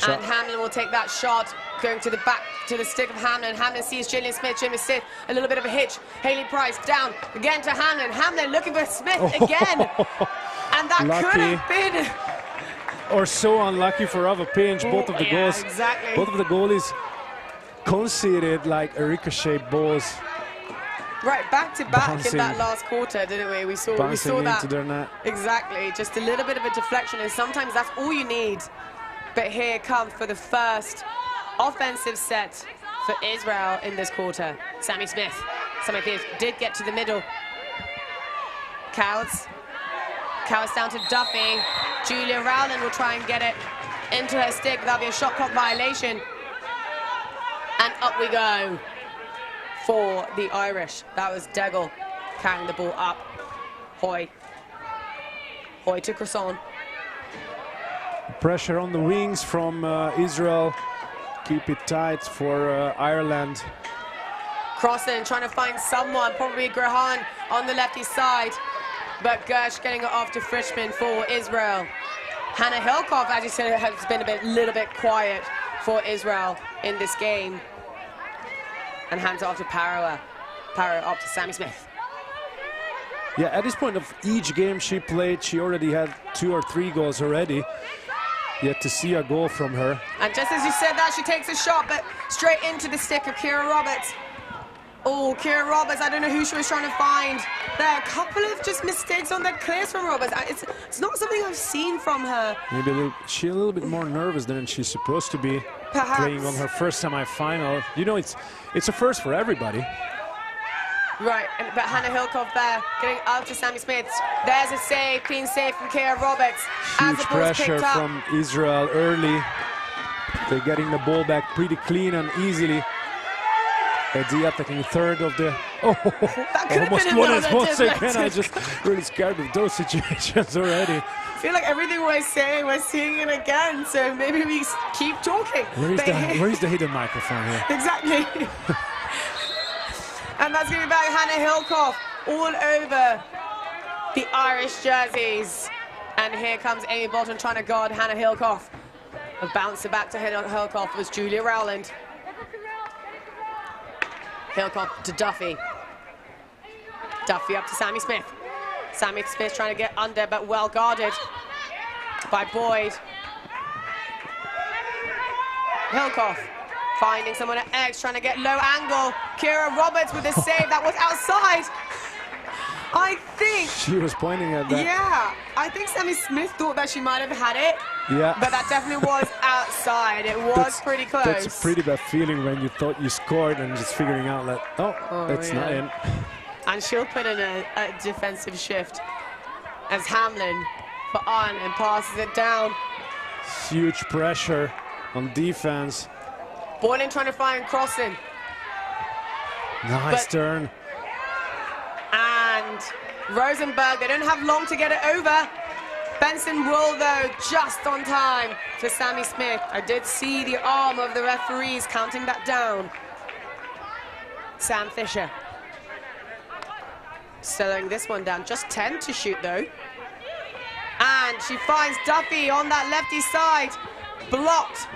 And Hamlin will take that shot, going to the back, to the stick of Hamlin. Hamlin sees Gillian Smith. Gillian Smith, a little bit of a hitch. Hayley Price down, again to Hamlin. Hamlin looking for Smith again. And that could have been... Or so unlucky for Ava Pinch. Both of the goals, exactly. Both of the goalies conceded like a ricochet balls. Right, back to back in that last quarter, didn't we? We saw that. Into their net. Exactly, just a little bit of a deflection, and sometimes that's all you need. But here comes for the first offensive set for Israel in this quarter. Sammy Smith. Sammy Smith did get to the middle. Cows down to Duffy. Julia Rowland will try and get it. into her stick. That'll be a shot clock violation. And up we go for the Irish. That was Degel carrying the ball up. Hoy to Croissant. Pressure on the wings from Israel. Keep it tight for Ireland. Crossing, trying to find someone, probably Grahan on the lefty side. But Gersh getting it off to Frischman for Israel. Hannah Hilkoff, as you said, has been a little bit quiet for Israel in this game. And hands it off to Parowa. Parowa up to Sammy Smith. Yeah, at this point of each game she played, she already had 2 or 3 goals already. Yet to see a goal from her. And just as you said that, she takes a shot, but straight into the stick of Kira Roberts. Oh, Kira Roberts, I don't know who she was trying to find. There are a couple of just mistakes on the clears from Roberts. It's not something I've seen from her. Maybe she's a little bit more nervous than she's supposed to be. Perhaps. Playing on her first semi-final. You know, it's a first for everybody. Right, but Hannah Hilkoff there, getting out to Sammy Smith. There's a save, clean save from Kira Roberts. Huge pressure from Israel early. They're getting the ball back pretty clean and easily. Edia taking third of the... Oh, almost won it once again. I'm just really scared of those situations already. I feel like everything we're saying, we're seeing it again, so maybe we keep talking. Where is the hidden microphone here? Exactly. And that's going to be back Hannah Hilkoff all over the Irish jerseys. And here comes Amy Bolton trying to guard Hannah Hilkoff. A bouncer back to Hilkoff was Julia Rowland. Hilkoff to Duffy. Duffy up to Sammy Smith. Sammy Smith trying to get under, but well guarded by Boyd. Hilkoff finding someone at X, trying to get low angle. Kira Roberts with a save that was outside. I think... She was pointing at that. Yeah, I think Sammy Smith thought that she might have had it. Yeah. But that definitely was outside. It was pretty close. That's a pretty bad feeling when you thought you scored and just figuring out that, that's not in. And she'll put in a defensive shift as Hamlin for on and passes it down. Huge pressure on defense. Boylan trying to find Crossing. Nice turn. And Rosenberg, they don't have long to get it over. Benson will, though, just on time for Sammy Smith. I did see the arm of the referees counting that down. Sam Fisher slowing this one down. Just 10 to shoot, though. And she finds Duffy on that lefty side. Blocked.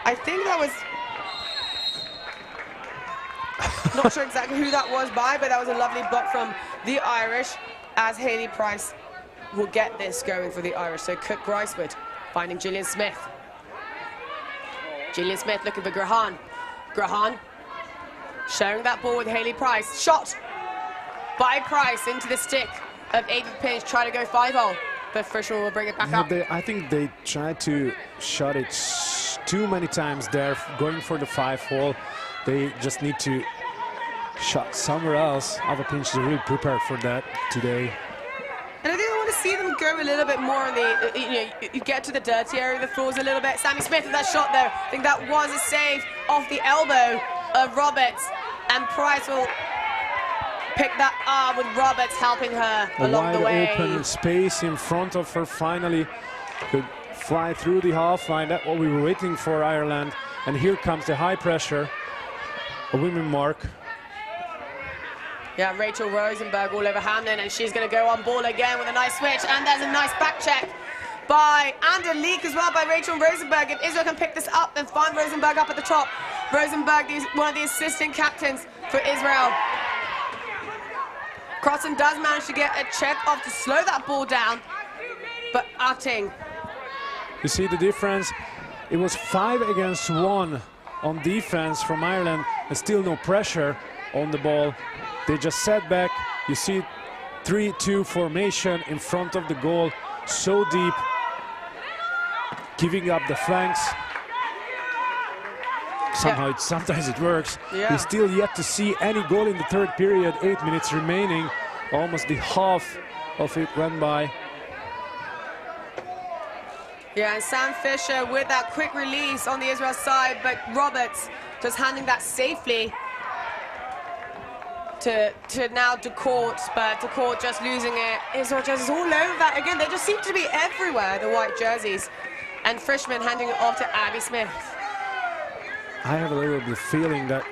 I think that was... Not sure exactly who that was by, but that was a lovely block from the Irish as Hayley Price will get this going for the Irish. So Cook Gricewood finding Gillian Smith. Gillian Smith looking for Grahan. Grahan sharing that ball with Hayley Price. Shot by Price into the stick of Ava Pinch. Try to go 5-0, but Frischel will bring it back up. I think they tried to shot it too many times there, going for the 5-hole. They just need to shot somewhere else. Ava Pinch is really prepared for that today. And I think I want to see them go a little bit more on the, you get to the dirty area of the floors a little bit. Sammy Smith with that shot though. I think that was a save off the elbow of Roberts. And Price will pick that up with Roberts helping her along the way. Wide open space in front of her finally. Could fly through the half line. That's what we were waiting for, Ireland. And here comes the high pressure. A women mark. Yeah, Rachel Rosenberg all over Hamlin, and she's going to go on ball again with a nice switch. And there's a nice back check by and a leak as well by Rachel Rosenberg. If Israel can pick this up, then find Rosenberg up at the top. Rosenberg, one of the assistant captains for Israel. Crossan does manage to get a check off to slow that ball down, but Utting. You see the difference? It was 5 against 1 on defense from Ireland, and still no pressure on the ball. They just sat back. You see 3-2 formation in front of the goal, so deep, giving up the flanks. Somehow, sometimes it works. Yeah. We're still yet to see any goal in the third period. 8 minutes remaining. Almost the half of it went by. Yeah, and Sam Fisher with that quick release on the Israel side, but Roberts just handing that safely to now DeCourt, but DeCourt just losing it. Israel just is all over that again. They just seem to be everywhere, the white jerseys. And Frischman handing it off to Abby Smith. I have a little bit of feeling that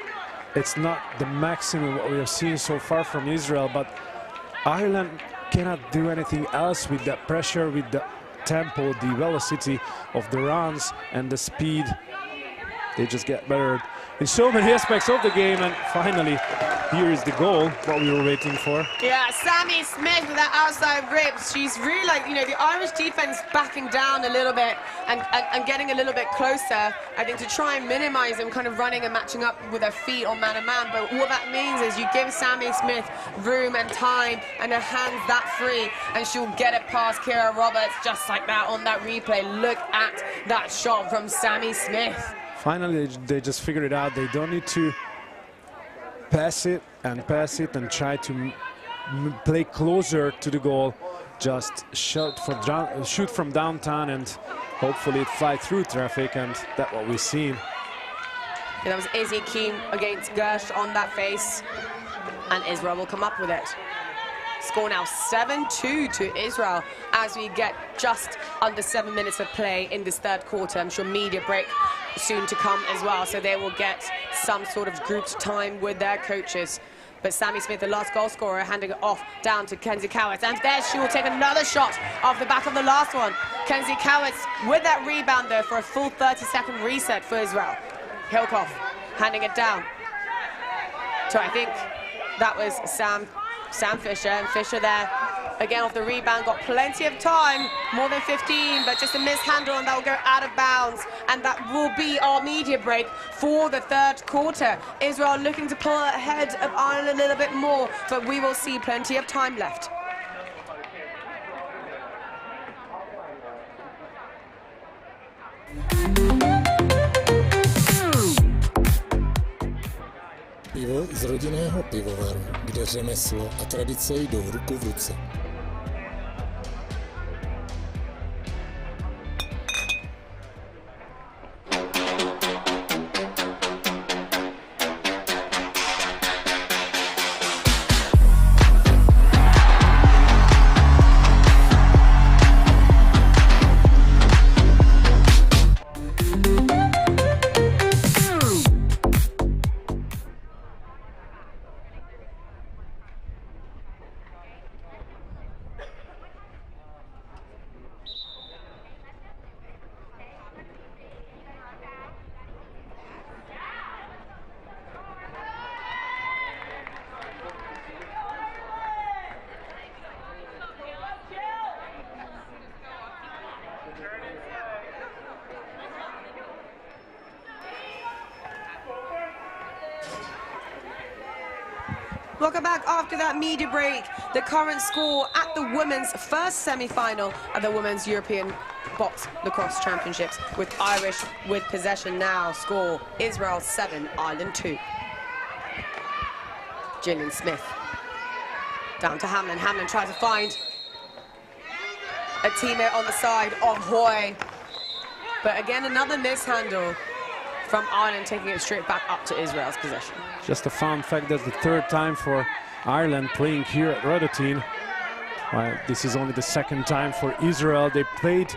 it's not the maximum what we have seen so far from Israel, but Ireland cannot do anything else with that pressure, with the tempo, the velocity of the runs and the speed. They just get better in so many aspects of the game, and finally here is the goal, what we were waiting for. Yeah, Sammy Smith with that outside rip. She's really, like, you know, the Irish defense backing down a little bit and getting a little bit closer, I think, to try and minimize them kind of running and matching up with her feet on man-to-man. But what that means is you give Sammy Smith room and time and her hands that free, and she'll get it past Kira Roberts just like that on that replay. Look at that shot from Sammy Smith. Finally, they just figured it out. They don't need to pass it and try to play closer to the goal. Just shoot from downtown and hopefully it fly through traffic, and that's what we've seen. Yeah, that was Izzy Keane against Gersh on that face, and Israel will come up with it. Score now 7-2 to Israel as we get just under 7 minutes of play in this third quarter. I'm sure media break soon to come as well, so they will get some sort of grouped time with their coaches. But Sammy Smith, the last goal scorer, handing it off down to Kenzie Cowitz, and there she will take another shot off the back of the last one. Kenzie Cowitz with that rebound though for a full 30-second reset for Israel. Hilkoff handing it down. So I think that was Sam Fisher, and Fisher there again off the rebound, got plenty of time, more than 15, but just a mishandle and that will go out of bounds, and that will be our media break for the third quarter. Israel looking to pull ahead of Ireland a little bit more, but we will see plenty of time left. Pivo z rodinného pivovaru, kde řemeslo a tradice jdou ruku v ruce. Welcome back after that media break. The current score at the women's first semi-final of the Women's European Box Lacrosse Championships, with Irish with possession now. Score Israel 7, Ireland 2. Gillian Smith down to Hamlin. Hamlin tries to find a teammate on the side of Hoy, but again another mishandle from Ireland, taking it straight back up to Israel's possession. Just a fun fact, that's the third time for Ireland playing here at Radotín. This is only the second time for Israel. They played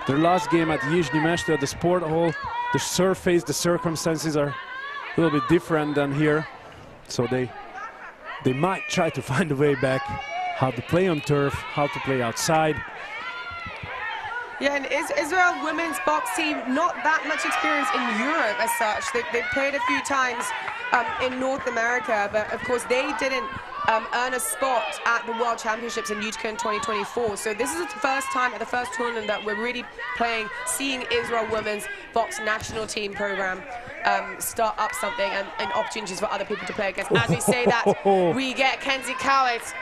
their last game at Yizhny Meshte at the sport hall. The surface, the circumstances are a little bit different than here, so they might try to find a way back, how to play on turf, how to play outside. Yeah, and Israel women's box team, not that much experience in Europe as such. They played a few times in North America, but of course they didn't earn a spot at the World Championships in Utica in 2024. So this is the first time at the first tournament that we're really seeing Israel women's box national team program start up something and opportunities for other people to play against. As we say that, we get Kenzie Cowitz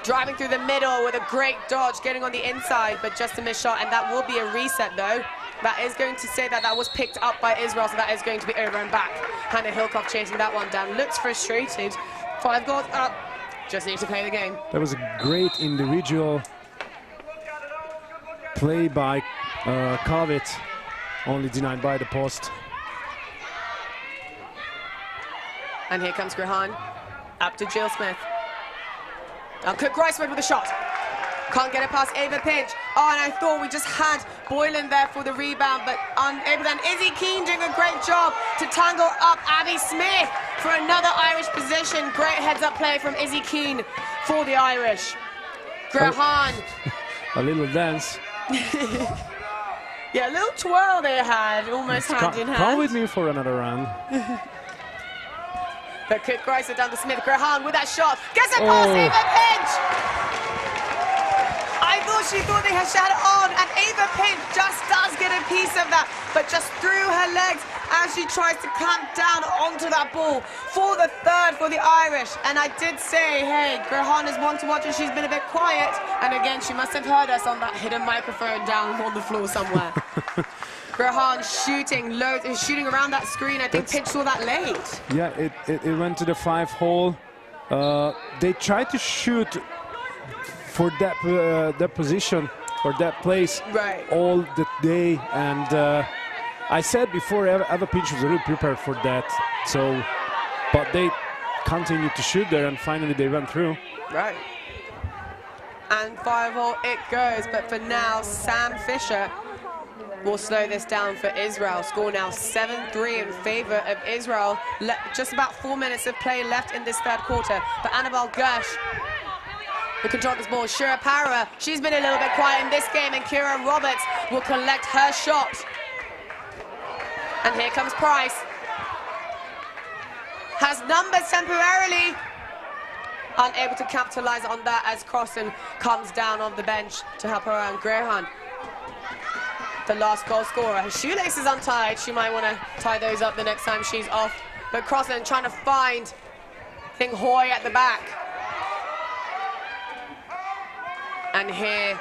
driving through the middle with a great dodge, getting on the inside, but just a missed shot, and that will be a reset though. That is going to say that was picked up by Israel, so that is going to be over and back. Hannah Hilkoff chasing that one down, looks frustrated. 5 goals up, just needs to play the game. That was a great individual play by Kavit only denied by the post. And here comes Grehan. Up to Jill Smith. Now Cook Gricewood with a shot. Can't get it past Ava Pinch. Oh, and I thought we just had Boylan there for the rebound, but unable then. Izzy Keane doing a great job to tangle up Abby Smith for another Irish position. Great heads-up play from Izzy Keane for the Irish. Grehan. A little dance. Yeah, a little twirl they had, almost hand in hand. Come with me for another round. But Cook Gricewood down to Smith. Grehan with that shot. Gets it past Ava Pinch. I thought she thought they had shot it on, and Ava Pinch just does get a piece of that, but just through her legs as she tries to clamp down onto that ball for the third for the Irish. And I did say, hey, Grehan is one to watch, and she's been a bit quiet. And again, she must have heard us on that hidden microphone down on the floor somewhere. Grehan shooting low, shooting around that screen. I think Pinch saw that late. Yeah, it went to the 5-hole. They tried to shoot for that position or that place all the day, and I said before Ava Pinch was really prepared for that. So, but they continued to shoot there, and finally they went through. Right. And 5-hole it goes, but for now, Sam Fisher will slow this down for Israel. Score now 7-3 in favor of Israel. Just about 4 minutes of play left in this third quarter. But Annabelle Gersh will control this ball. Shira Para, she's been a little bit quiet in this game, and Kira Roberts will collect her shot. And here comes Price. Has numbers temporarily. Unable to capitalize on that as Crossan comes down on the bench to help her around. Grehan, the last goal scorer. Her shoelace is untied. She might want to tie those up the next time she's off. But Crossan trying to find Thing Hoy at the back. And here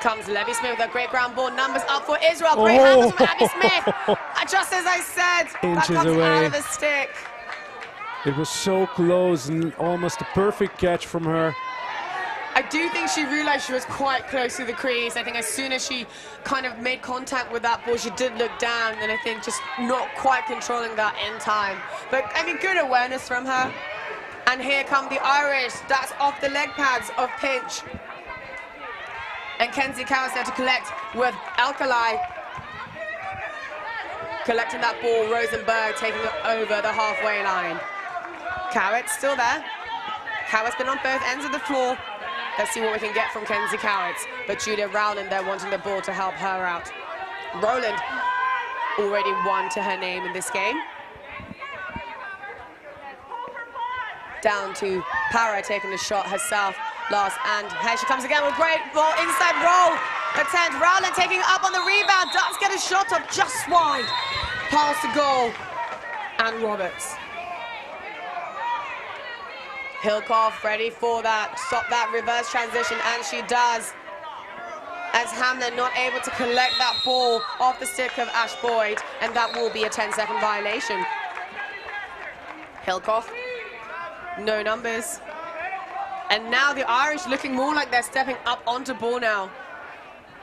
comes Levy Smith with a great ground ball. Numbers up for Israel. Great handles from Abby Smith. Just as I said, Inches that comes away. out of the stick. It was so close and almost a perfect catch from her. I do think she realized she was quite close to the crease. I think as soon as she kind of made contact with that ball, she did look down, and I think just not quite controlling that in time. But I mean, good awareness from her. And here come the Irish. That's off the leg pads of Pinch. And Kenzie Cowis there to collect with Alkali. Collecting that ball, Rosenberg taking it over the halfway line. Cowit's still there. Cowit's been on both ends of the floor. Let's see what we can get from Kenzie Cowit's. But Julia Rowland there wanting the ball to help her out. Rowland already won to her name in this game. Down to Para taking the shot herself last, and here she comes again with great ball, inside roll attempt. Rowland taking it up on the rebound, does get a shot up just wide past the goal, and Roberts. Hillcoff ready for that, stop that reverse transition, and she does. As Hamlin not able to collect that ball off the stick of Ash Boyd, and that will be a 10-second violation. Hillcoff. No numbers. And now the Irish looking more like they're stepping up onto ball now.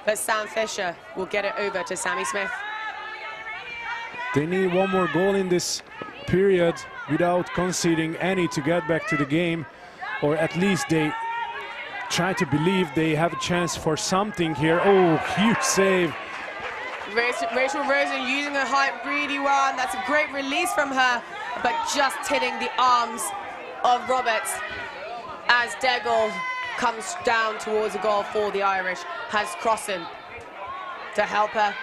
But Sam Fisher will get it over to Sammy Smith. They need one more goal in this period without conceding any to get back to the game, or at least they try to believe they have a chance for something here. Oh, huge save. Rachel Rosen using her height really well, and that's a great release from her, but just hitting the arms of Roberts as Degel comes down towards the goal for the Irish. Has Crossan to help her,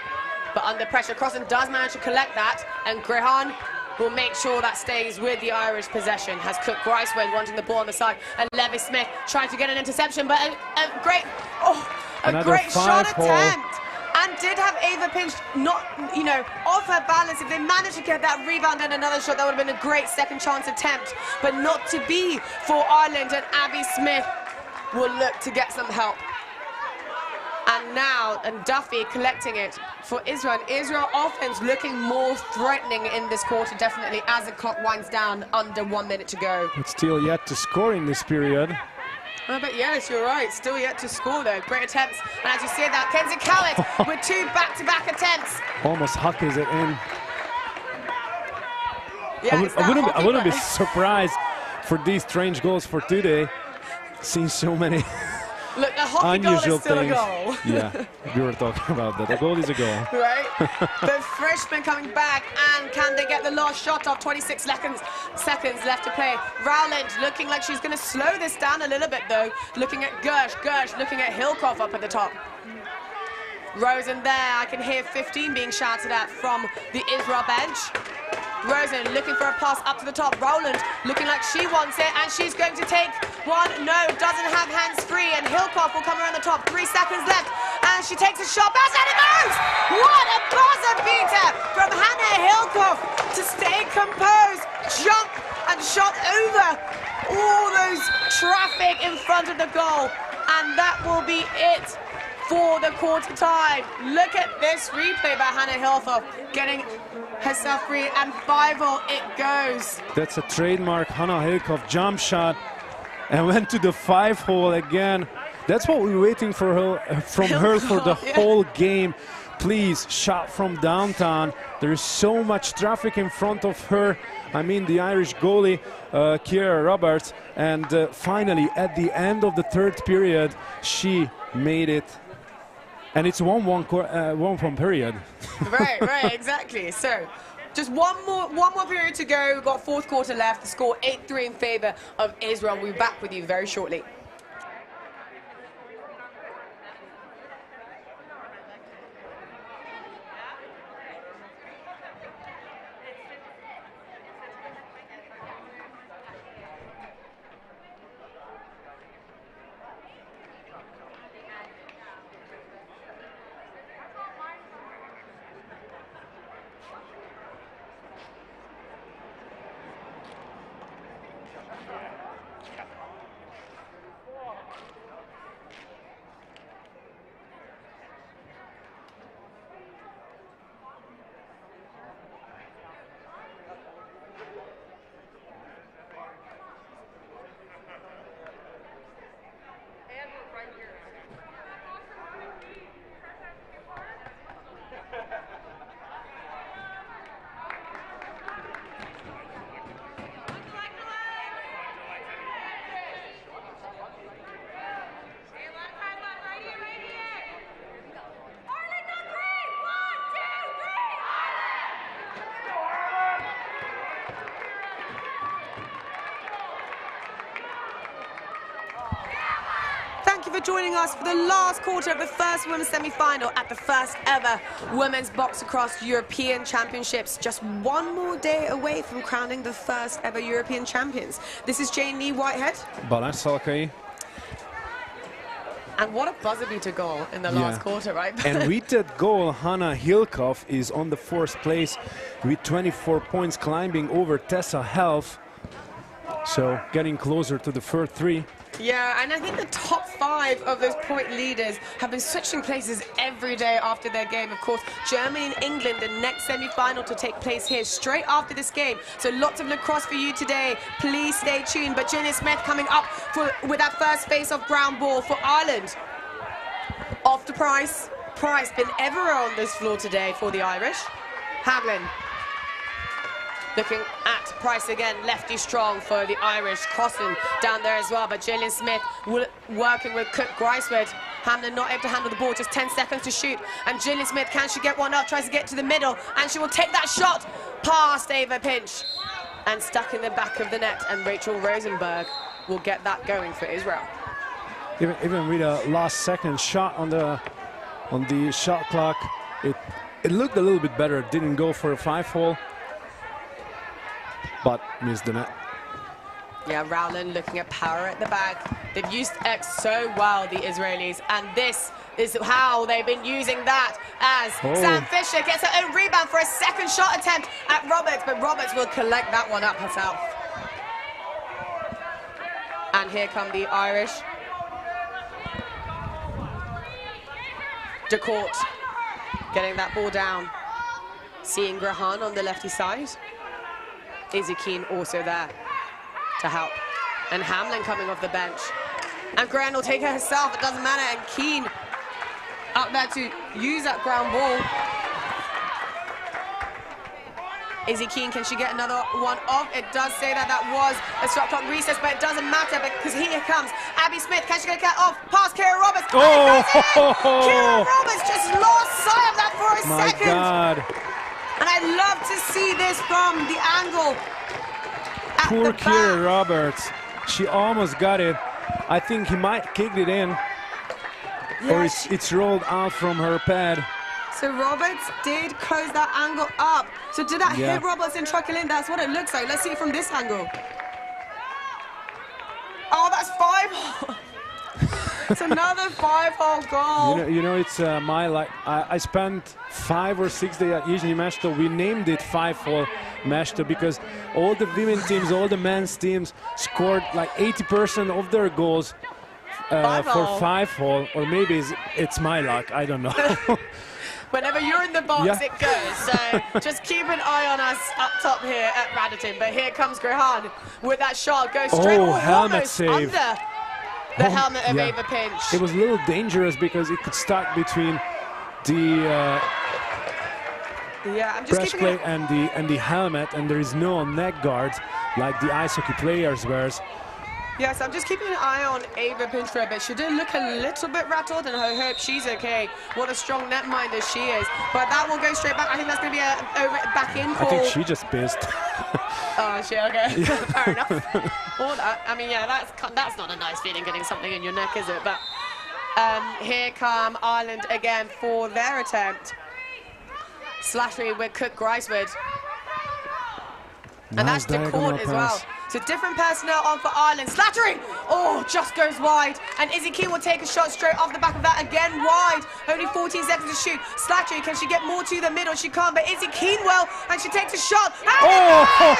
but under pressure. Crossan does manage to collect that, and Grehan will make sure that stays with the Irish possession. Has Cook Gricewood wanting the ball on the side, and Levi Smith trying to get an interception, but a great shot attempt. And did have Ava Pinch not, off her balance. If they managed to get that rebound and another shot, that would have been a great second chance attempt. But not to be for Ireland, and Abby Smith will look to get some help. And now, Duffy collecting it for Israel. And Israel offense looking more threatening in this quarter, definitely, as the clock winds down under 1 minute to go. It's still yet to score in this period. But yes, you're right. Still yet to score, though. Great attempts. And as you see that, Kenzie Cowett with 2 back-to-back attempts. Almost huckers it in. Yeah, I wouldn't be surprised for these strange goals for today. Seen so many Look, the hockey goal unusual is still things. a goal. Yeah, we were talking about that. A goal is a goal. Right? The freshman coming back, and can they get the last shot off? 26 seconds left to play. Rowland looking like she's going to slow this down a little bit, though. Looking at Gersh looking at Hilkoff up at the top. Rosen there, I can hear 15 being shouted at from the Israel bench. Rosen looking for a pass up to the top. Rowland looking like she wants it, and she's going to take one. No, doesn't have hands free, and Hilkoff will come around the top. 3 seconds left, and she takes a shot. Pass, and it goes! What a buzzer beater from Hannah Hilkoff to stay composed, jump, and shot over all those traffic in front of the goal. And that will be it for the quarter time. Look at this replay by Hannah Hilkoff getting herself free, and 5-0 it goes. That's a trademark Hannah Hilkoff jump shot, and went to the 5-hole again. That's what we're waiting for her, from her for the whole game. Please, shot from downtown. There is so much traffic in front of her. I mean, the Irish goalie, Ciara Roberts, and finally, at the end of the 3rd period, she made it. And it's 1-1 period. Right, exactly. So, just one more period to go. We've got 4th quarter left. The score 8-3 in favor of Israel. We'll be back with you very shortly. Thank you for joining us for the last quarter of the first women's semi-final at the first ever Women's Box Across European Championships. Just one more day away from crowning the first ever European champions. This is Jane Lee Whitehead. Balázs Szalkai. And what a buzzer beater goal in the last quarter, right? And with that goal, Hannah Hilkoff is on the 4th place with 24 points, climbing over Tessa Helf. So getting closer to the first 3. Yeah, and I think the top 5 of those point leaders have been switching places every day after their game. Of course, Germany and England, the next semi-final to take place here straight after this game. So lots of lacrosse for you today. Please stay tuned. But Gillian Smith coming up with that first face-off ground ball for Ireland. Off to Price. Price been ever on this floor today for the Irish. Hamlin. Looking at Price again, lefty strong for the Irish, crossing down there as well, but Gillian Smith working with Cook Gricewood. Hamlin not able to handle the ball, just 10 seconds to shoot, and Gillian Smith, can she get one up, tries to get to the middle, and she will take that shot past Ava Pinch, and stuck in the back of the net, and Rachel Rosenberg will get that going for Israel. Even with a last-second shot on the shot clock, it looked a little bit better. Didn't go for a 5-hole. But missed the net. Yeah, Rowland looking at power at the back. They've used X so well, the Israelis, and this is how they've been using that as Sam Fisher gets her own rebound for a second shot attempt at Roberts, but Roberts will collect that one up herself. And here come the Irish. DeCourt getting that ball down. Seeing Grahan on the lefty side. Izzy Keane also there to help. And Hamlin coming off the bench. And Gran will take it herself, it doesn't matter. And Keane up there to use that ground ball. Izzy Keane, can she get another one off? It does say that that was a shot clock recess, but it doesn't matter because here comes Abby Smith. Can she get it off? Past Kira Roberts. Oh! Kira Roberts just lost sight of that for a second. My God. And I'd love to see this from the angle. Poor Kira Roberts. She almost got it. I think he might kicked it in. Yeah, or it's rolled out from her pad. So Roberts did close that angle up. So did that hit Roberts and truckle in? That's what it looks like. Let's see it from this angle. Oh, that's 5. It's another 5-hole goal. You know, it's my like. I spent 5 or 6 days at Yizhny Meshto. We named it 5-hole Meshto because all the women teams, all the men's teams scored like 80% of their goals for 5-hole, or maybe it's my luck. I don't know. Whenever you're in the box, it goes. So just keep an eye on us up top here at Radotín. But here comes Grehan with that shot. Goes straight helmet save. Under the helmet of Ava Pinch. It was a little dangerous because it could stuck between the breastplate and the helmet, and there is no neck guard like the ice hockey players wears. Yes, I'm just keeping an eye on Ava Pinch for a bit. She did look a little bit rattled, and I hope she's okay. What a strong netminder she is. But that will go straight back. I think that's going to be a back-in call. I think she just pissed. Oh, she okay. Fair enough. Well, I mean, yeah, that's not a nice feeling, getting something in your neck, is it? But here come Ireland again for their attempt. Slattery with Cook Gricewood. And Nice that's the court as well. So different personnel on for Ireland. Slattery! Oh, just goes wide. And Izzy Keane will take a shot straight off the back of that. Again, wide. Only 14 seconds to shoot. Slattery, can she get more to the middle? She can't, but Izzy Keane will. And she takes a shot. And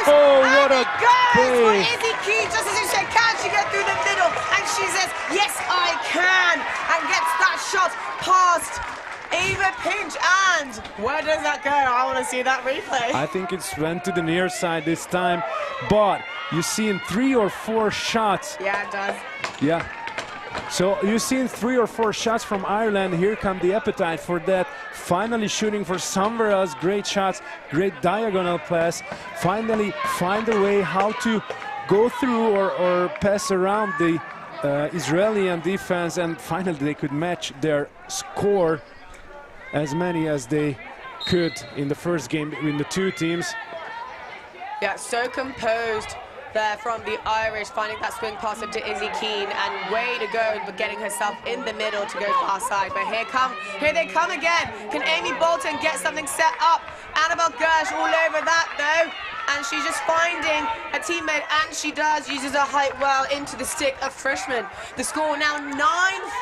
what a goes for Izzy Keane. Just as you said, can she get through the middle? And she says, yes, I can. And gets that shot past Ava Pinch, and where does that go? I want to see that replay. I think it's went to the near side this time, but you've seen 3 or 4 shots. Yeah, it does. Yeah. So you've seen 3 or 4 shots from Ireland. Here come the appetite for that. Finally shooting for somewhere else. Great shots, great diagonal pass. Finally find a way how to go through or pass around the Israeli defense, and finally they could match their score as many as they could in the first game between the two teams. Yeah, so composed there from the Irish, finding that swing pass up to Izzy Keane, and way to go, but getting herself in the middle to go far side. But here they come again. Can Amy Bolton get something set up? Annabelle Gersh all over that though, and she's just finding a teammate, and she does, uses her height well into the stick of freshman. The score now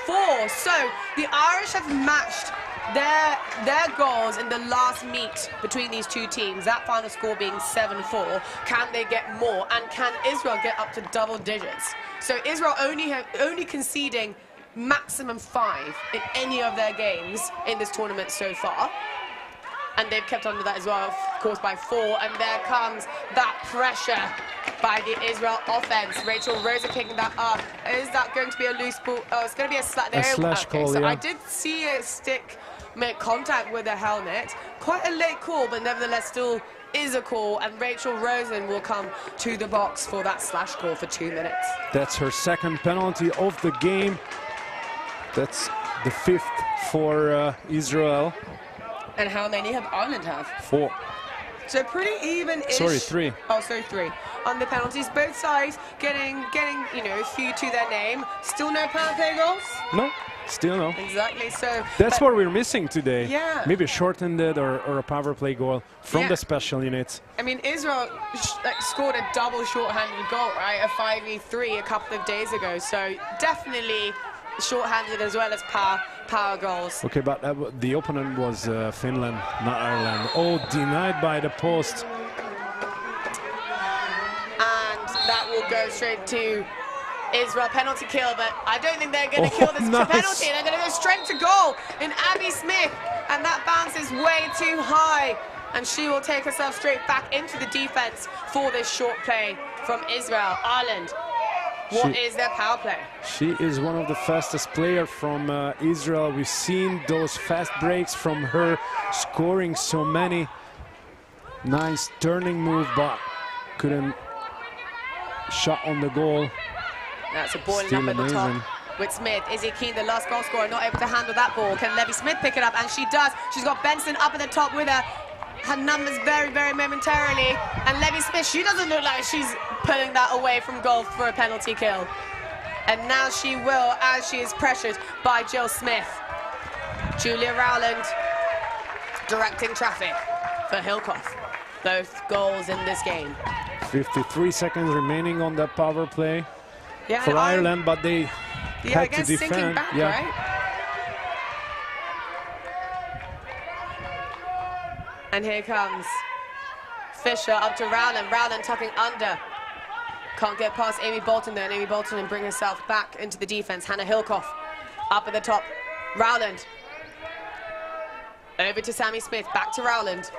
9-4, so the Irish have matched their goals in the last meet between these two teams, that final score being 7-4. Can they get more, and can Israel get up to double digits? So Israel only conceding maximum 5 in any of their games in this tournament so far, and they've kept on to that as well, of course, by 4. And there comes that pressure by the Israel offense. Rachel Rosa picking that up. Is that going to be a loose ball? Oh, it's going to be a slash call. So yeah. I did see a stick make contact with the helmet. Quite a late call, but nevertheless still is a call, and Rachel Rosen will come to the box for that slash call for 2 minutes. That's her second penalty of the game. That's the 5th for Israel. And how many have Ireland have? 4. So pretty even-ish. Sorry, 3. Oh, sorry, 3. On the penalties, both sides getting you know, a few to their name. Still no power play goals? No. Still no. Exactly. So that's what we're missing today. Yeah. Maybe a short-handed or a power play goal from the special units. I mean, Israel scored a double short-handed goal, right? A 5v3 a couple of days ago. So definitely short-handed as well as power goals. Okay, but the opponent was Finland, not Ireland. Oh, denied by the post. And that will go straight to Israel penalty kill, but I don't think they're going to kill this penalty. They're going to go straight to goal in Abby Smith, and that bounces way too high, and she will take herself straight back into the defense for this short play from Israel. Ireland What is their power play? She is one of the fastest players from Israel. We've seen those fast breaks from her, scoring so many. Nice turning move, but couldn't shot on the goal. That's a ball up Still at the amazing. top with Smith. Izzy Keane, the last goal scorer, not able to handle that ball. Can Levy Smith pick it up? And she does. She's got Benson up at the top with her. Her numbers very, very momentarily. And Levy Smith, she doesn't look like she's pulling that away from goal for a penalty kill. And now she will, as she is pressured by Jill Smith. Julia Rowland directing traffic for Hillcoff. Both goals in this game. 53 seconds remaining on that power play for Ireland, but they had to defend. Sinking back, right? And here comes Fisher up to Rowland. Rowland tucking under. Can't get past Amy Bolton there, and Amy Bolton and bring herself back into the defense. Hannah Hillcoff up at the top. Rowland. Over to Sammy Smith, back to Rowland.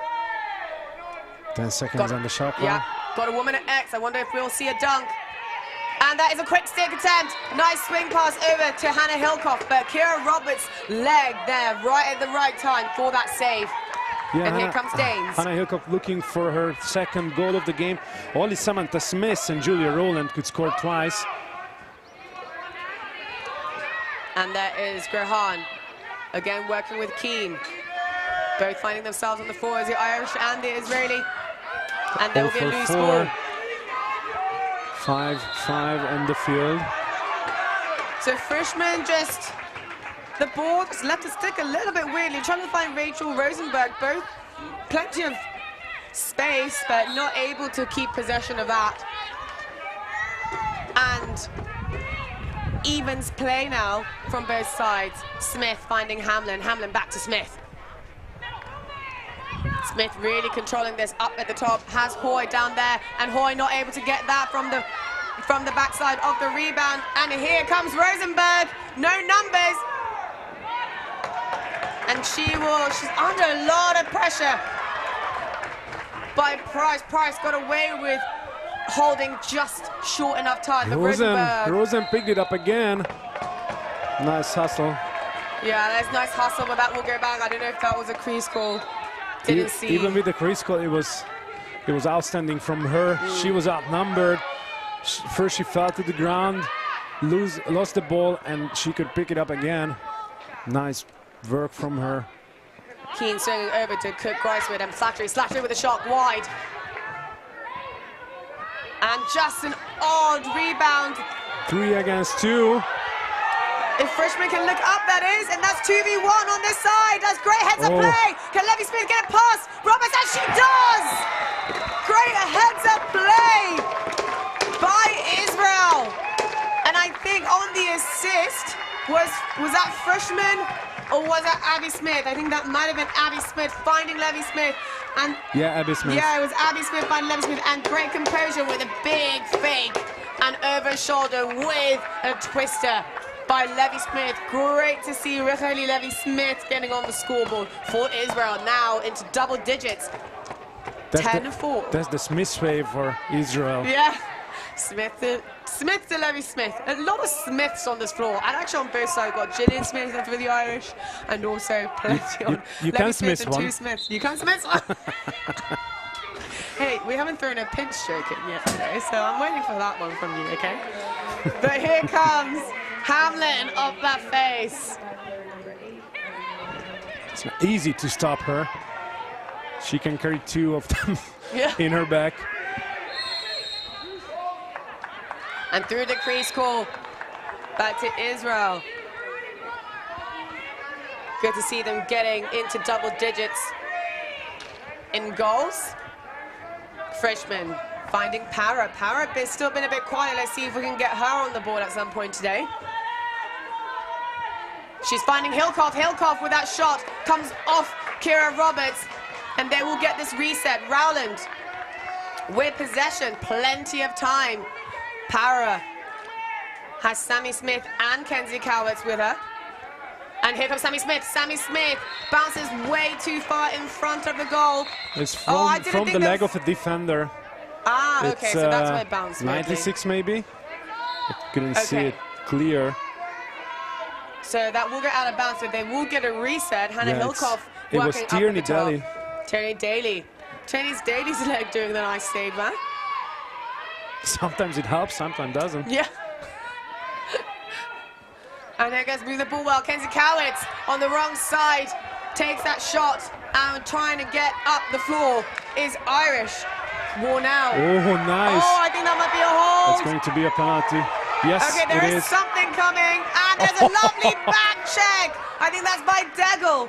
10 seconds on the shot clock. Yeah, got a woman at X. I wonder if we'll see a dunk. And that is a quick stick attempt. Nice swing pass over to Hannah Hillcoff, but Kira Roberts' leg there, right at the right time for that save. Yeah, and here comes Danes. Hannah Hillcoff looking for her second goal of the game. Only Samantha Smith and Julia Rowland could score twice. And there is Grahan, again working with Keane. Both finding themselves on the floor as the Irish and the Israeli. And there will be a loose ball. 5-5 on the field. So Frischmann just, the ball just left to stick a little bit weirdly, trying to find Rachel Rosenberg. Both plenty of space, but not able to keep possession of that. And evens play now from both sides. Smith finding Hamlin. Hamlin back to Smith. Smith really controlling this up at the top, has Hoy down there, and Hoy not able to get that from the backside of the rebound. And here comes Rosenberg, no numbers. And she's under a lot of pressure by Price. Price got away with holding just short enough time. Rosen picked it up again. Nice hustle. Yeah, that's nice hustle, but that will go back. I don't know if that was a crease call. Didn't see. Even with the crease call, it was outstanding from her. She was outnumbered. First she fell to the ground, lost the ball, and she could pick it up again. Nice work from her. Keane swinging over to Cook Gricewood, and Slattery with a shot wide. And just an odd rebound. 3 against 2. If Frischmann can look up, that is, and that's 2v1 on this side. That's great heads-up play. Can Levy Smith get it past Roberts? And she does! Great heads-up play by Israel. And I think on the assist, was that Frischmann or was that Abby Smith? I think that might have been Abby Smith finding Levy Smith. And yeah, Abby Smith. Yeah, it was Abby Smith finding Levy Smith, and great composure with a big fake and over shoulder with a twister by Levy Smith. Great to see Racheli Levy Smith getting on the scoreboard for Israel, now into double digits. 10-4. That's the Smith wave for Israel. Yeah, Smith to Levy Smith. A lot of Smiths on this floor, and actually on both sides. We've got Gillian Smith for the Irish, and also plenty on you Levy Smith and one. 2 Smiths. You can Smith one. Hey, we haven't thrown a pinch stroke in yet today, so I'm waiting for that one from you, okay? But here comes Hamlin up that face. It's not easy to stop her. She can carry 2 of them in her back. And through the crease call, back to Israel. Good to see them getting into double digits in goals. Frischmann finding Para. Para has still been a bit quiet. Let's see if we can get her on the board at some point today. She's finding Hillcoff. Hillcoff with that shot comes off Kira Roberts, and they will get this reset. Rowland with possession, plenty of time. Para has Sammy Smith and Kenzie Cowitz with her. And here comes Sammy Smith. Sammy Smith bounces way too far in front of the goal. It's from the leg of a defender. Ah, okay, so that's why it bounced. 96 maybe. Couldn't see it clear. So that will get out of bounds, so they will get a reset. Hannah Hilkoff it was working up at Tierney the top. Daly. Tierney Daly. Tierney's Daly's leg doing the nice save, man. Sometimes it helps, sometimes doesn't. Yeah. And there goes, move the ball well. Kenzie Cowitz on the wrong side takes that shot and trying to get up the floor is Irish. Warnell. Oh, nice. Oh, I think that might be a hold. It's going to be a penalty. Yes, okay, there is something coming, and there's a lovely back check. I think that's by Degel.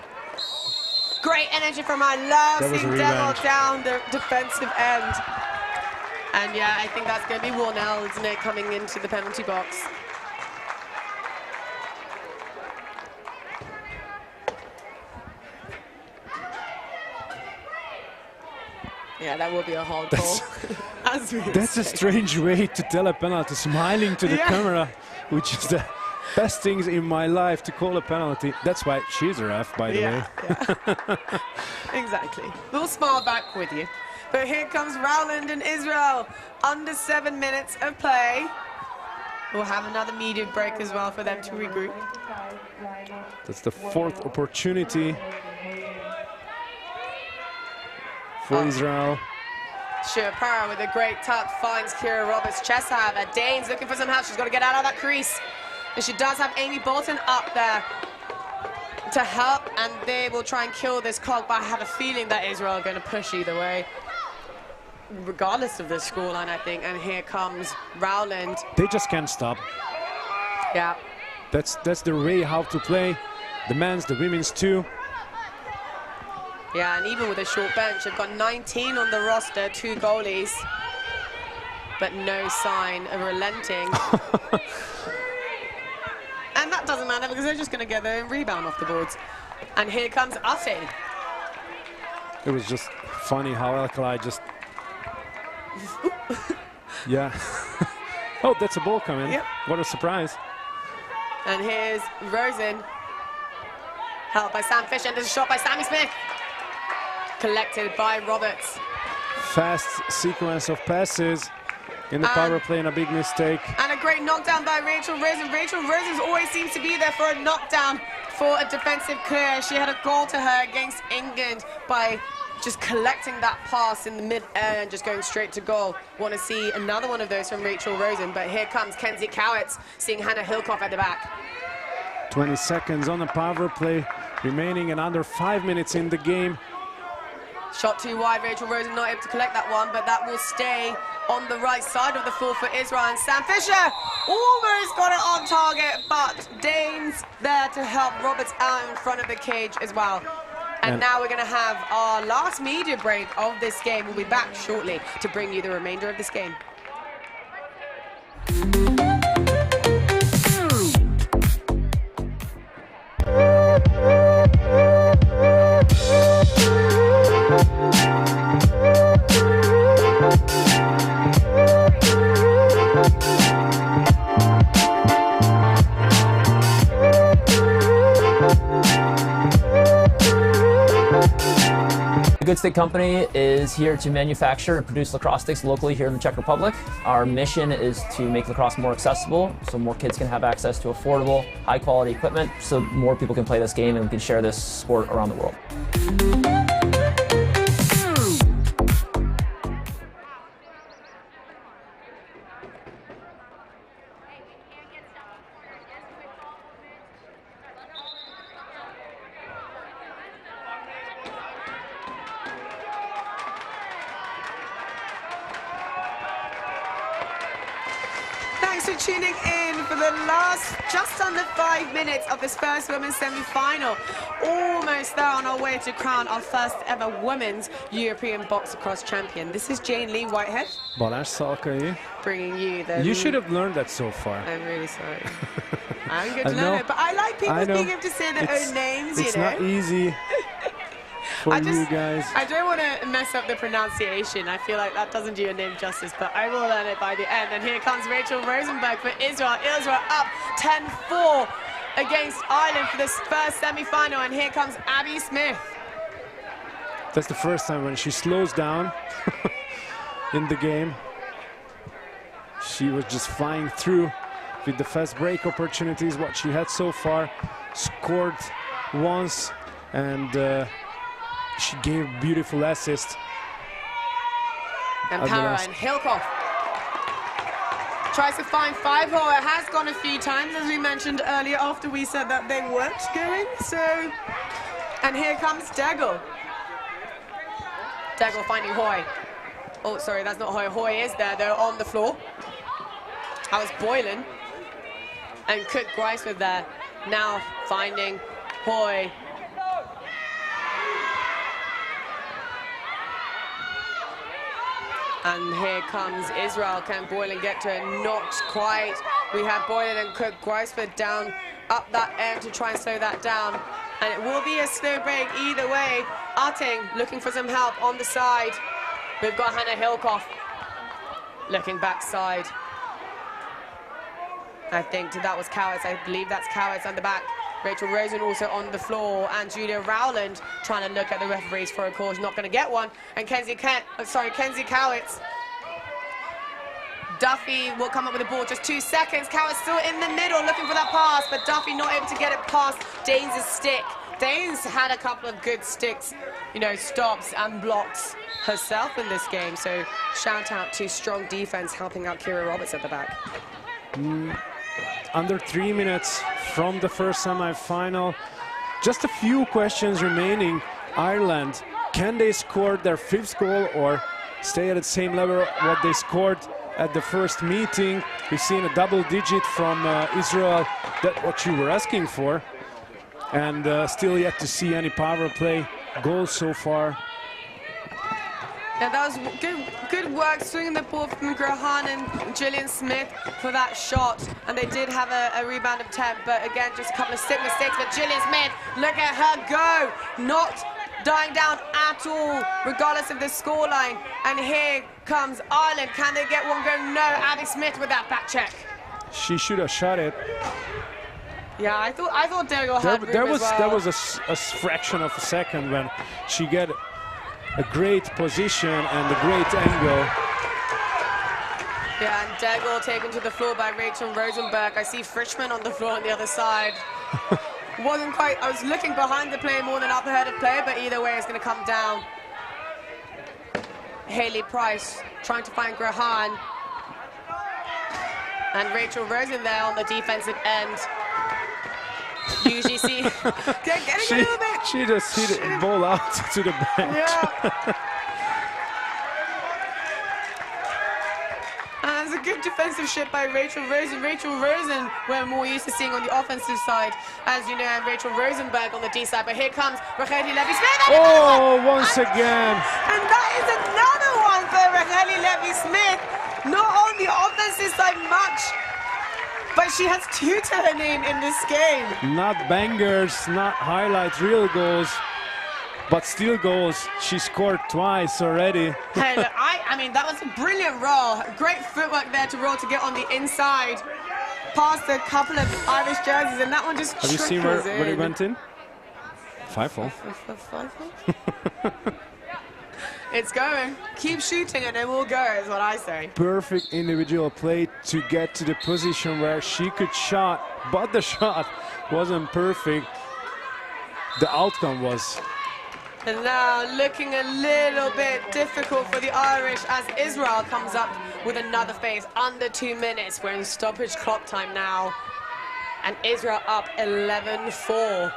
Great energy from my love seeing Degel down the defensive end. And yeah, I think that's going to be Warnell, isn't it, coming into the penalty box. Yeah, that will be a hard call. That's a strange way to tell a penalty, smiling to the camera, which is the best things in my life to call a penalty. That's why she's a ref, by the way. Yeah. Exactly. We'll smile back with you. But here comes Rowland and Israel. Under 7 minutes of play. We'll have another media break as well for them to regroup. That's the 4th opportunity for Israel. Shirapara with a great tuck finds Kira Roberts. Cheshire, Danes looking for some help. She's got to get out of that crease. And she does have Amy Bolton up there to help, and they will try and kill this clock, but I have a feeling that Israel are going to push either way, regardless of the scoreline, I think. And here comes Rowland. They just can't stop. Yeah. That's the way how to play. The men's, the women's too. Yeah, and even with a short bench, they've got 19 on the roster, 2 goalies, but no sign of relenting. And that doesn't matter because they're just going to get their rebound off the boards. And here comes Ate. It was just funny how Alkali just... yeah. Oh, that's a ball coming. Yep. What a surprise. And here's Rosen. Helped by Sam Fisher, and there's a shot by Sammy Smith. Collected by Roberts. Fast sequence of passes in the power play, and a big mistake. And a great knockdown by Rachel Rosen. Rachel Rosen always seems to be there for a knockdown, for a defensive clear. She had a goal to her against England by just collecting that pass in the mid-air and just going straight to goal. Want to see another one of those from Rachel Rosen, but here comes Kenzie Cowitz, seeing Hannah Hilkoff at the back. 20 seconds on the power play, remaining and under 5 minutes in the game. Shot too wide, Rachel Rosen not able to collect that one, but that will stay on the right side of the floor for Israel. And Sam Fisher almost got it on target, but Danes there to help Roberts out in front of the cage as well. And now we're going to have our last media break of this game. We'll be back shortly to bring you the remainder of this game. The Good Stick Company is here to manufacture and produce lacrosse sticks locally here in the Czech Republic. Our mission is to make lacrosse more accessible so more kids can have access to affordable, high-quality equipment so more people can play this game and we can share this sport around the world. Thanks for tuning in for the last just under 5 minutes of this first women's semi-final. Almost there on our way to crown our first ever women's European box lacrosse champion. This is Jane Lee Whitehead. Balázs Szalkai. Bringing you the... You should have learned that so far. I'm really sorry. I'm going to learn it, but I like people being able to say their own names, you know. It's not easy for you guys. I don't want to mess up the pronunciation. I feel like that doesn't do your name justice, but I will learn it by the end. And here comes Rachel Rosenberg for Israel. Israel up 10-4 against Ireland for this first semi-final. And here comes Abby Smith. That's the first time when she slows down in the game. She was just flying through with the fast break opportunities, what she had so far. Scored once, and she gave beautiful assist. And Caroline Hilkoff tries to find 5-hole. It has gone a few times, as we mentioned earlier, after we said that they weren't going. So, and here comes Degel. Degel finding Hoy. Oh, sorry, that's not Hoy. Hoy is there, though, on the floor. That was Boylan. And Cook Grice was there. Now finding Hoy. And here comes Israel. Can Boylan get to it? Not quite. We have Boylan and Cook Grisford down up that end to try and slow that down. And it will be a slow break either way. Arting looking for some help on the side. We've got Hannah Hilkoff looking backside. I think that was Cowitz. I believe that's Cowitz on the back. Rachel Rosen also on the floor, and Julia Rowland trying to look at the referees for a call. She's not going to get one. And Kenzie Cowitz. Duffy will come up with the ball, just 2 seconds. Cowitz still in the middle looking for that pass, but Duffy not able to get it past Danes' stick. Danes had a couple of good sticks, you know, stops and blocks herself in this game. So shout out to strong defense helping out Kira Roberts at the back. Under 3 minutes from the first semi-final. Just a few questions remaining. Ireland, can they score their 5th goal or stay at the same level what they scored at the first meeting? We've seen a double digit from Israel, that's what you were asking for. And still yet to see any power play goals so far. Yeah, that was good work swinging the ball from Grahan and Gillian Smith for that shot. And they did have a rebound attempt, but again, just a couple of stick mistakes. But Gillian Smith, look at her go, not dying down at all, regardless of the scoreline. And here comes Ireland. Can they get one going? No, Abby Smith with that back check. She should have shot it. Yeah, I thought Degel had room there was as well. There was a fraction of a second when she get a great position and a great angle. Yeah, and Degel taken to the floor by Rachel Rosenberg. I see Frischman on the floor on the other side. Wasn't quite, I was looking behind the play more than up ahead of play, but either way it's going to come down. Haley Price trying to find Grahan. And Rachel Rosen there on the defensive end. Usually see, getting a little bit. She just hit the ball out to the bench. Yeah. And it's a good defensive shift by Rachel Rosen. Rachel Rosen, we're more used to seeing on the offensive side, as you know, and Rachel Rosenberg on the D side. But here comes Racheli Levy-Smith. Oh, once again. And that is another one for Racheli Levy-Smith. Not on the offensive side much, but she has 2 to her name in this game. Not bangers, not highlights, real goals, but still goals. She scored twice already. Hey, look, I mean, that was a brilliant roll. Great footwork there to roll to get on the inside, past a couple of Irish jerseys, and that one just Have you seen where it went in? 5-hole. It's going. Keep shooting and it will go, is what I say. Perfect individual play to get to the position where she could shot, but the shot wasn't perfect. The outcome was. And now looking a little bit difficult for the Irish as Israel comes up with another phase under 2 minutes. We're in stoppage clock time now. And Israel up 11-4.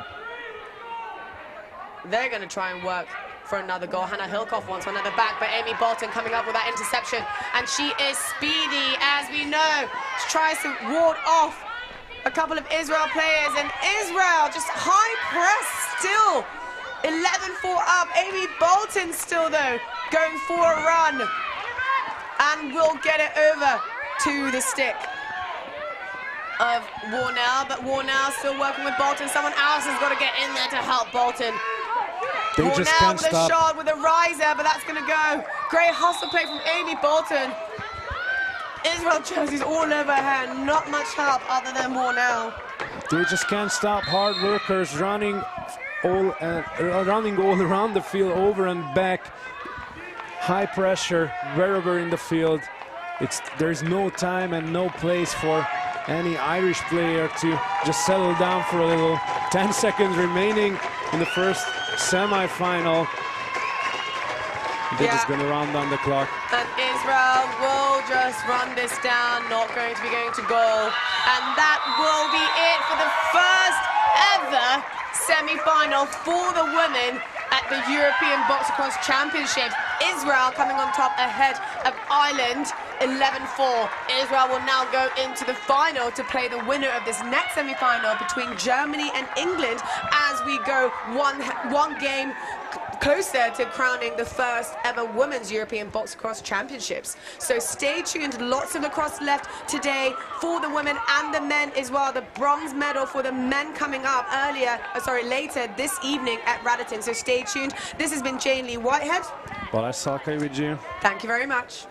They're going to try and work for another goal. Hannah Hilkoff wants another back, but Amy Bolton coming up with that interception. And she is speedy, as we know. She tries to ward off a couple of Israel players, and Israel just high press still. 11-4 up. Amy Bolton still, though, going for a run. And will get it over to the stick of Warnell, but Warnell still working with Bolton. Someone else has got to get in there to help Bolton. They just can't with stop. A shot with a riser, but that's going to go. Great hustle play from Amy Bolton. Israel jerseys all over her, not much help other than Warnell. They just can't stop. Hard workers running all around the field, over and back. High pressure wherever in the field. There's no time and no place for any Irish player to just settle down for a little. 10 seconds remaining in the first semi-final. They're just going to round down the clock. And Israel will just run this down, not going to be going to goal. And that will be it for the first ever semi-final for the women at the European Box Across Championships. Israel coming on top ahead of Ireland, 11-4. Israel will now go into the final to play the winner of this next semi-final between Germany and England as we go one game closer to crowning the first ever Women's European Box Across Championships. So stay tuned, lots of lacrosse left today for the women and the men as well. The bronze medal for the men coming up later this evening at Radotín. So stay tuned. This has been Jane Lee Whitehead. Balázs Szalkai with you. Thank you very much.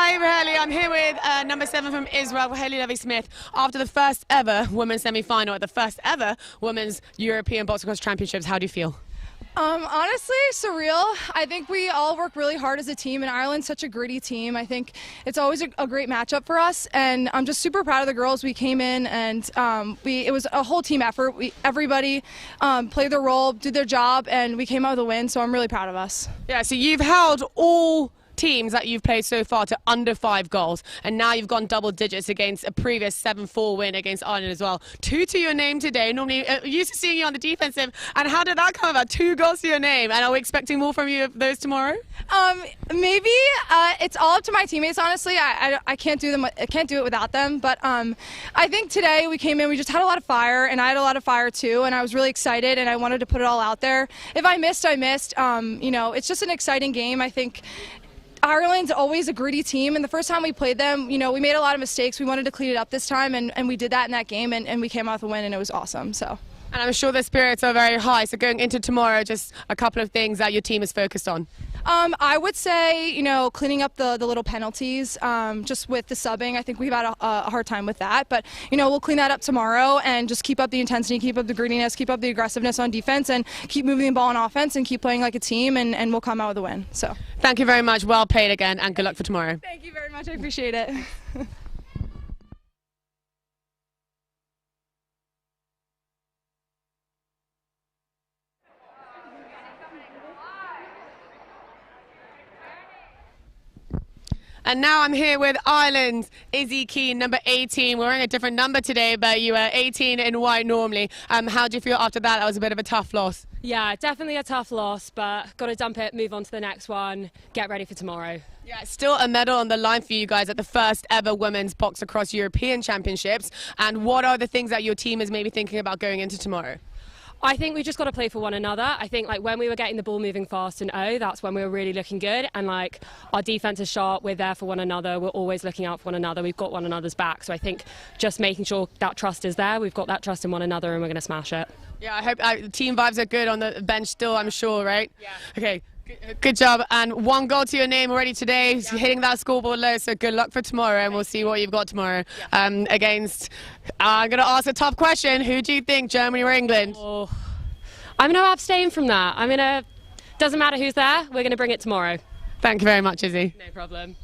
Hi, Raheli. I'm here with number 7 from Israel, Raheli Levy-Smith. After the first ever women's semi-final at the first ever women's European Box Across Championships, how do you feel? Honestly, surreal. I think we all work really hard as a team, and Ireland's such a gritty team. I think it's always a great matchup for us, and I'm just super proud of the girls. We came in, and it was a whole team effort. Everybody played their role, did their job, and we came out with a win, so I'm really proud of us. Yeah, so you've held all teams that you've played so far to under 5 goals, and now you've gone double digits against a previous 7-4 win against Ireland as well. 2 to your name today. Normally used to seeing you on the defensive, and how did that come about? 2 goals to your name, and are we expecting more from you of those tomorrow? Maybe it's all up to my teammates. Honestly, I can't do them. I can't do it without them. But I think today we came in, we just had a lot of fire, and I had a lot of fire too, and I was really excited, and I wanted to put it all out there. If I missed, I missed. You know, it's just an exciting game. I think Ireland's always a gritty team, and the first time we played them, you know, we made a lot of mistakes. We wanted to clean it up this time, and we did that in that game, and we came out with a win, and it was awesome. So. And I'm sure the spirits are very high, so going into tomorrow, just a couple of things that your team is focused on. I would say, you know, cleaning up the little penalties, just with the subbing. I think we've had a hard time with that, but, you know, we'll clean that up tomorrow and just keep up the intensity, keep up the grittiness, keep up the aggressiveness on defense, and keep moving the ball on offense and keep playing like a team, and we'll come out with a win. So. Thank you very much. Well played again, and good luck for tomorrow. Thank you very much. I appreciate it. And now I'm here with Ireland's Izzy Keane, number 18. We're wearing a different number today, but you were 18 in white normally. How do you feel after that? That was a bit of a tough loss. Yeah, definitely a tough loss, but got to dump it, move on to the next one, get ready for tomorrow. Yeah, still a medal on the line for you guys at the first ever Women's Box Across European Championships. And what are the things that your team is maybe thinking about going into tomorrow? I think we just got to play for one another. I think like when we were getting the ball moving fast and that's when we were really looking good, and like our defense is sharp, we're there for one another, we're always looking out for one another, we've got one another's back. So I think just making sure that trust is there, we've got that trust in one another, and we're going to smash it. Yeah, I hope team vibes are good on the bench still, I'm sure, right? Yeah. Okay. Good job, and 1 goal to your name already today, hitting that scoreboard low, so good luck for tomorrow, and we'll see what you've got tomorrow against, I'm going to ask a tough question, who do you think, Germany or England? Oh, I'm going to abstain from that. Doesn't matter who's there, we're going to bring it tomorrow. Thank you very much, Izzy. No problem.